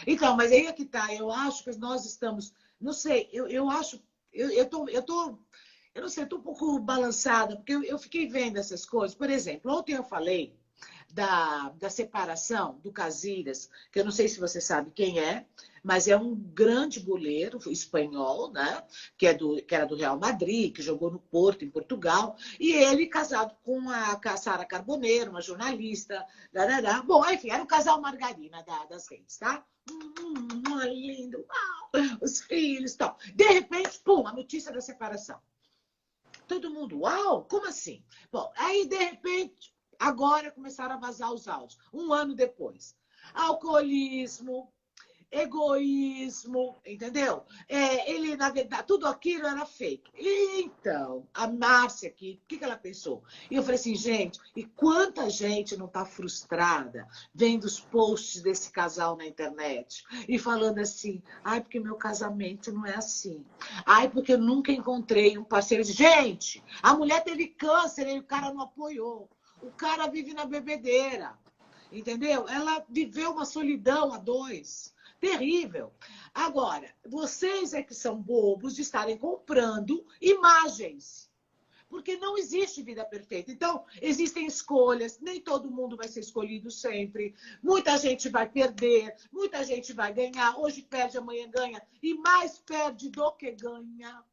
Então, mas aí é que tá. Eu acho que nós estamos... Não sei, eu acho... Eu não sei, eu tô um pouco balançada, porque eu fiquei vendo essas coisas. Por exemplo, ontem eu falei da separação do Casillas, que eu não sei se você sabe quem é, mas é um grande goleiro espanhol, né? Que era do Real Madrid, que jogou no Porto, em Portugal, e ele casado com a Sara Carboneiro, uma jornalista. Bom, enfim, era um casal margarina das redes, tá? Lindo, uau, os filhos e tal. De repente, pum, a notícia da separação. Todo mundo, uau, como assim? Bom, aí de repente, agora começaram a vazar os áudios, um ano depois. Alcoolismo, egoísmo, entendeu? Ele, na verdade, tudo aquilo era fake. Então, a Márcia aqui, o que ela pensou? E eu falei assim, gente, e quanta gente não está frustrada vendo os posts desse casal na internet e falando assim, ai, porque meu casamento não é assim. Ai, porque eu nunca encontrei um parceiro. Gente, a mulher teve câncer e o cara não apoiou. O cara vive na bebedeira, entendeu? Ela viveu uma solidão a 2. Terrível. Agora, vocês é que são bobos de estarem comprando imagens. Porque não existe vida perfeita. Então, existem escolhas. Nem todo mundo vai ser escolhido sempre. Muita gente vai perder. Muita gente vai ganhar. Hoje perde, amanhã ganha. E mais perde do que ganha.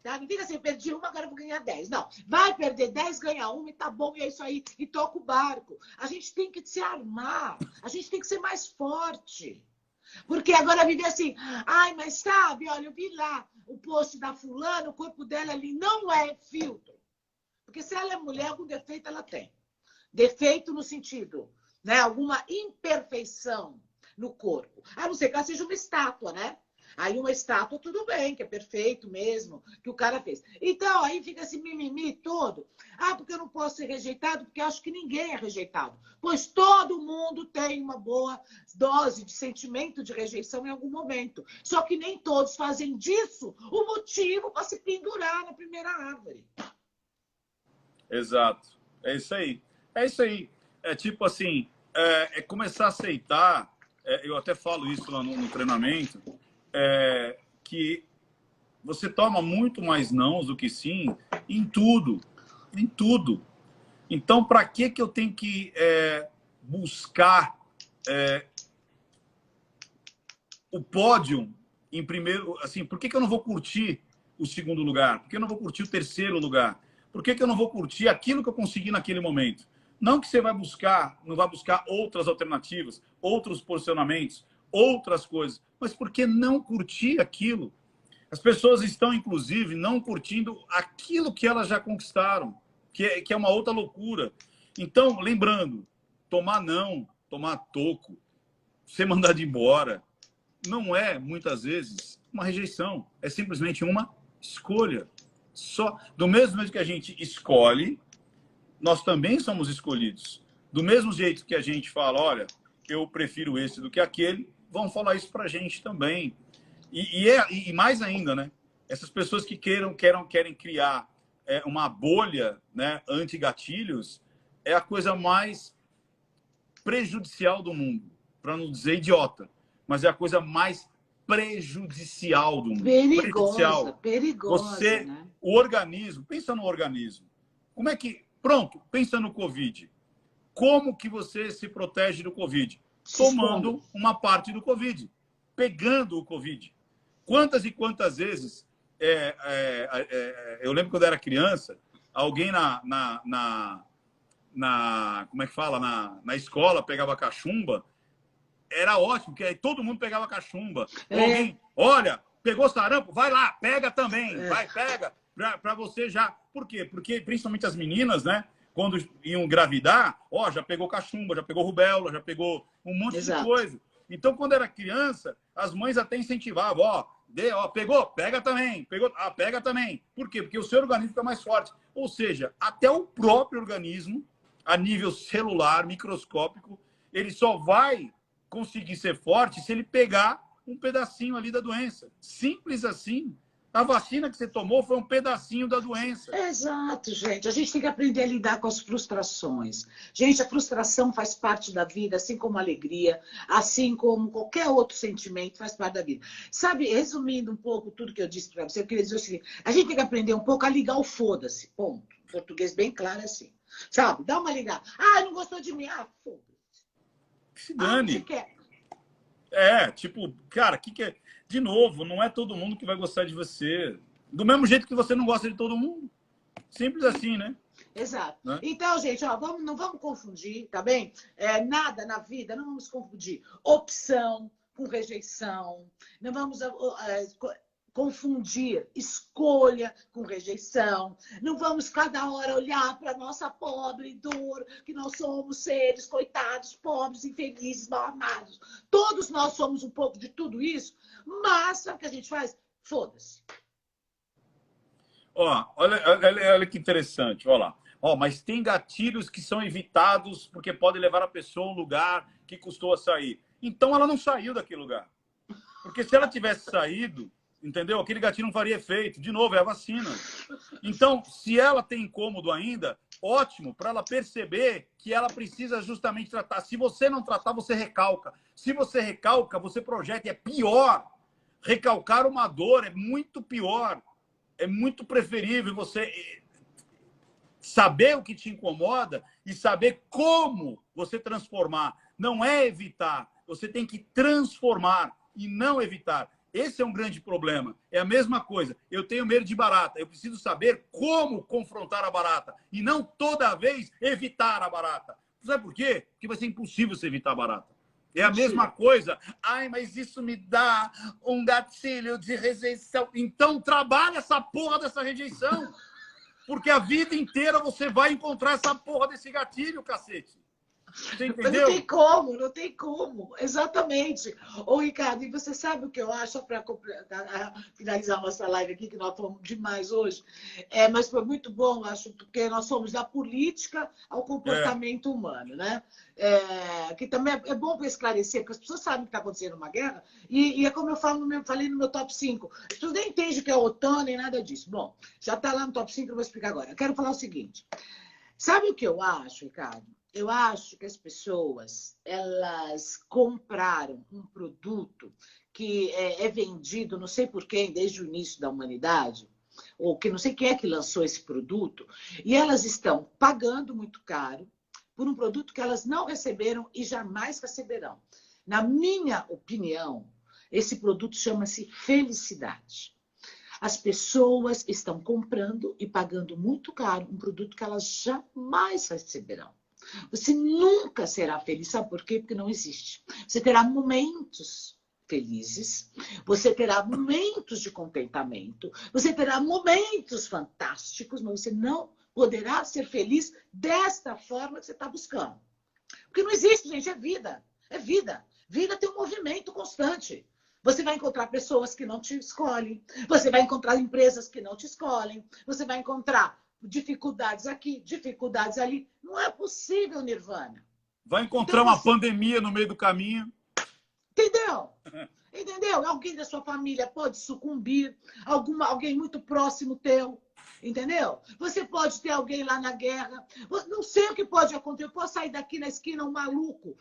Tá? Não fica assim, perdi uma, agora vou ganhar 10. Não, vai perder 10, ganha uma e tá bom, e é isso aí. E toca o barco. A gente tem que se armar. A gente tem que ser mais forte. Porque agora viver assim, ai, mas sabe, olha, eu vi lá o post da fulana, o corpo dela ali não é filtro. Porque se ela é mulher, algum defeito ela tem. Defeito no sentido, né? Alguma imperfeição no corpo. A não ser que ela seja uma estátua, né? Aí uma estátua, tudo bem, que é perfeito mesmo, que o cara fez. Então, aí fica esse mimimi todo. Ah, porque eu não posso ser rejeitado, porque eu acho que ninguém é rejeitado. Pois todo mundo tem uma boa dose de sentimento de rejeição em algum momento. Só que nem todos fazem disso o motivo para se pendurar na primeira árvore. Exato. É isso aí. É isso aí. É tipo assim, começar a aceitar, eu até falo isso lá no treinamento, que você toma muito mais nãos do que sim em tudo. Em tudo. Então, para que eu tenho que buscar o pódio em primeiro? Assim, por que eu não vou curtir o 2º lugar? Por que eu não vou curtir o 3º lugar? Por que eu não vou curtir aquilo que eu consegui naquele momento? Não que você não vai buscar outras alternativas, outros posicionamentos, outras coisas, mas porque não curtir aquilo. As pessoas estão, inclusive, não curtindo aquilo que elas já conquistaram, que é uma outra loucura. Então, lembrando, tomar não, tomar toco, ser mandado embora, não é, muitas vezes, uma rejeição. É simplesmente uma escolha. Só do mesmo jeito que a gente escolhe, nós também somos escolhidos. Do mesmo jeito que a gente fala, olha, eu prefiro esse do que aquele, vão falar isso pra gente também. E mais ainda, né? Essas pessoas que querem criar uma bolha, né, anti-gatilhos, é a coisa mais prejudicial do mundo. Para não dizer idiota, mas é a coisa mais prejudicial do mundo. Perigosa, perigosa, Você, né? o organismo, pensa no organismo. Como é que... Pronto, pensa no Covid. Como que você se protege do Covid? Tomando uma parte do Covid. Pegando o Covid. Quantas e quantas vezes... eu lembro quando eu era criança, alguém como é que fala? Na escola pegava cachumba. Era ótimo, porque aí todo mundo pegava cachumba. Alguém, olha, pegou sarampo, vai lá, pega também. Vai, pega, para você já. Por quê? Porque principalmente as meninas, né? Quando iam engravidar, já pegou cachumba, já pegou rubéola, já pegou um monte de coisa. Então, quando era criança, as mães até incentivavam, pegou, pega também, pegou, pega também. Por quê? Porque o seu organismo fica mais forte. Ou seja, até o próprio organismo, a nível celular, microscópico, ele só vai conseguir ser forte se ele pegar um pedacinho ali da doença. Simples assim. A vacina que você tomou foi um pedacinho da doença. Exato, gente. A gente tem que aprender a lidar com as frustrações. Gente, a frustração faz parte da vida, assim como a alegria, assim como qualquer outro sentimento faz parte da vida. Sabe, resumindo um pouco tudo que eu disse para você, eu queria dizer o seguinte, a gente tem que aprender um pouco a ligar o foda-se, ponto. Em português bem claro assim. Sabe, dá uma ligada. Não gostou de mim? Foda-se. Que se dane. Você quer? Tipo, cara, que é... De novo, não é todo mundo que vai gostar de você. Do mesmo jeito que você não gosta de todo mundo. Simples assim, né? Exato. Né? Então, gente, não vamos confundir, tá bem? Nada na vida, não vamos confundir opção com rejeição. Não vamos confundir escolha com rejeição. Não vamos cada hora olhar para a nossa pobre dor, que nós somos seres coitados, pobres, infelizes, mal amados. Todos nós somos um pouco de tudo isso, mas sabe o que a gente faz? Foda-se. Olha que interessante, olha lá. Mas tem gatilhos que são evitados porque podem levar a pessoa a um lugar que custou a sair. Então ela não saiu daquele lugar. Porque se ela tivesse saído, entendeu? Aquele gatilho não faria efeito. De novo, é a vacina. Então, se ela tem incômodo ainda, ótimo, para ela perceber que ela precisa justamente tratar. Se você não tratar, você recalca. Se você recalca, você projeta. É pior. Recalcar uma dor é muito pior. É muito preferível você saber o que te incomoda e saber como você transformar. Não é evitar. Você tem que transformar e não evitar. Esse é um grande problema. É a mesma coisa. Eu tenho medo de barata. Eu preciso saber como confrontar a barata. E não toda vez evitar a barata. Sabe por quê? Porque vai ser impossível você evitar a barata. É a mesma coisa. Mas isso me dá um gatilho de rejeição. Então trabalha essa porra dessa rejeição. Porque a vida inteira você vai encontrar essa porra desse gatilho, cacete. Você entendeu? Mas não tem como. Exatamente. Ô, Ricardo, e você sabe o que eu acho, para finalizar nossa live aqui, que nós falamos demais hoje, mas foi muito bom, acho, porque nós somos da política ao comportamento humano, né? Que também é bom para esclarecer, porque as pessoas sabem que está acontecendo uma guerra, e é como eu falei no meu top 5. As pessoas nem entendem o que é OTAN, nem nada disso. Bom, já está lá no top 5, eu vou explicar agora. Eu quero falar o seguinte. Sabe o que eu acho, Ricardo? Eu acho que as pessoas, elas compraram um produto que é vendido, não sei por quem, desde o início da humanidade, ou que não sei quem é que lançou esse produto, e elas estão pagando muito caro por um produto que elas não receberam e jamais receberão. Na minha opinião, esse produto chama-se felicidade. As pessoas estão comprando e pagando muito caro um produto que elas jamais receberão. Você nunca será feliz. Sabe por quê? Porque não existe. Você terá momentos felizes, você terá momentos de contentamento, você terá momentos fantásticos, mas você não poderá ser feliz desta forma que você está buscando. Porque não existe, gente, é vida. É vida. Vida tem um movimento constante. Você vai encontrar pessoas que não te escolhem, você vai encontrar empresas que não te escolhem, você vai encontrar dificuldades aqui, dificuldades ali. Não é possível, Nirvana. Vai encontrar uma pandemia no meio do caminho. Entendeu? Entendeu? Alguém da sua família pode sucumbir, alguém muito próximo teu. Entendeu? Você pode ter alguém lá na guerra. Não sei o que pode acontecer. Eu posso sair daqui na esquina, um maluco,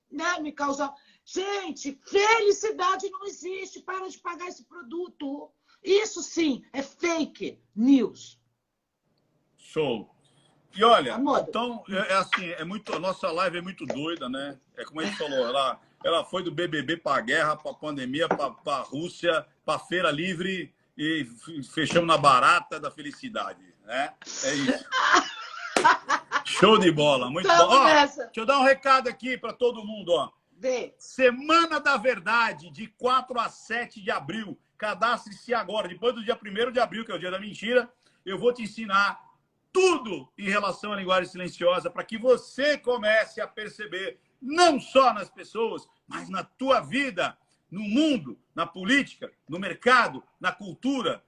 né? Me causar. Gente, felicidade não existe. Para de pagar esse produto. Isso sim é fake news. Show. E olha, Amor. Então, é assim, a nossa live é muito doida, né? É como a gente falou, ela foi do BBB para a guerra, para a pandemia, para a Rússia, para a Feira Livre e fechamos na barata da felicidade, né? É isso. Show de bola, muito bom. Ó, deixa eu dar um recado aqui para todo mundo, ó. Vê. Semana da Verdade, de 4 a 7 de abril. Cadastre-se agora. Depois do dia 1º de abril, que é o dia da mentira, eu vou te ensinar tudo em relação à linguagem silenciosa para que você comece a perceber, não só nas pessoas, mas na tua vida, no mundo, na política, no mercado, na cultura,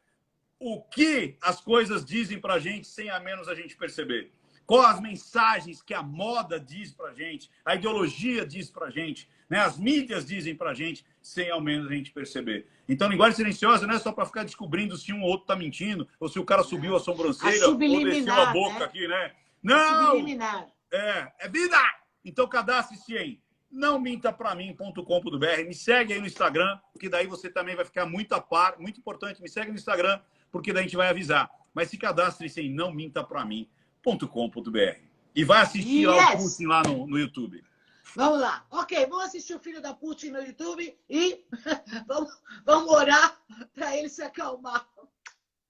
o que as coisas dizem para a gente sem a menos a gente perceber. Quais as mensagens que a moda diz para a gente, a ideologia diz para a gente, né? As mídias dizem para a gente, sem ao menos a gente perceber. Então, linguagem silenciosa não é só para ficar descobrindo se um ou outro está mentindo, ou se o cara subiu a sobrancelha ou desceu a boca, né? Aqui, né? Não! Subliminar. É vida! Então, cadastre-se em nãomintapramim.com.br. Me segue aí no Instagram, porque daí você também vai ficar muito a par. Muito importante, me segue no Instagram, porque daí a gente vai avisar. Mas se cadastre-se em nãomintapramim.com.br. E vai assistir lá o Putin lá no YouTube. Vamos lá. Ok, vamos assistir o filho da Putin no YouTube e vamos orar para ele se acalmar.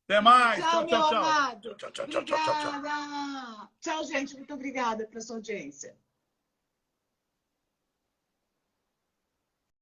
Até mais. Tchau, meu amado. Tchau. Obrigada. Tchau, gente. Muito obrigada pela sua audiência.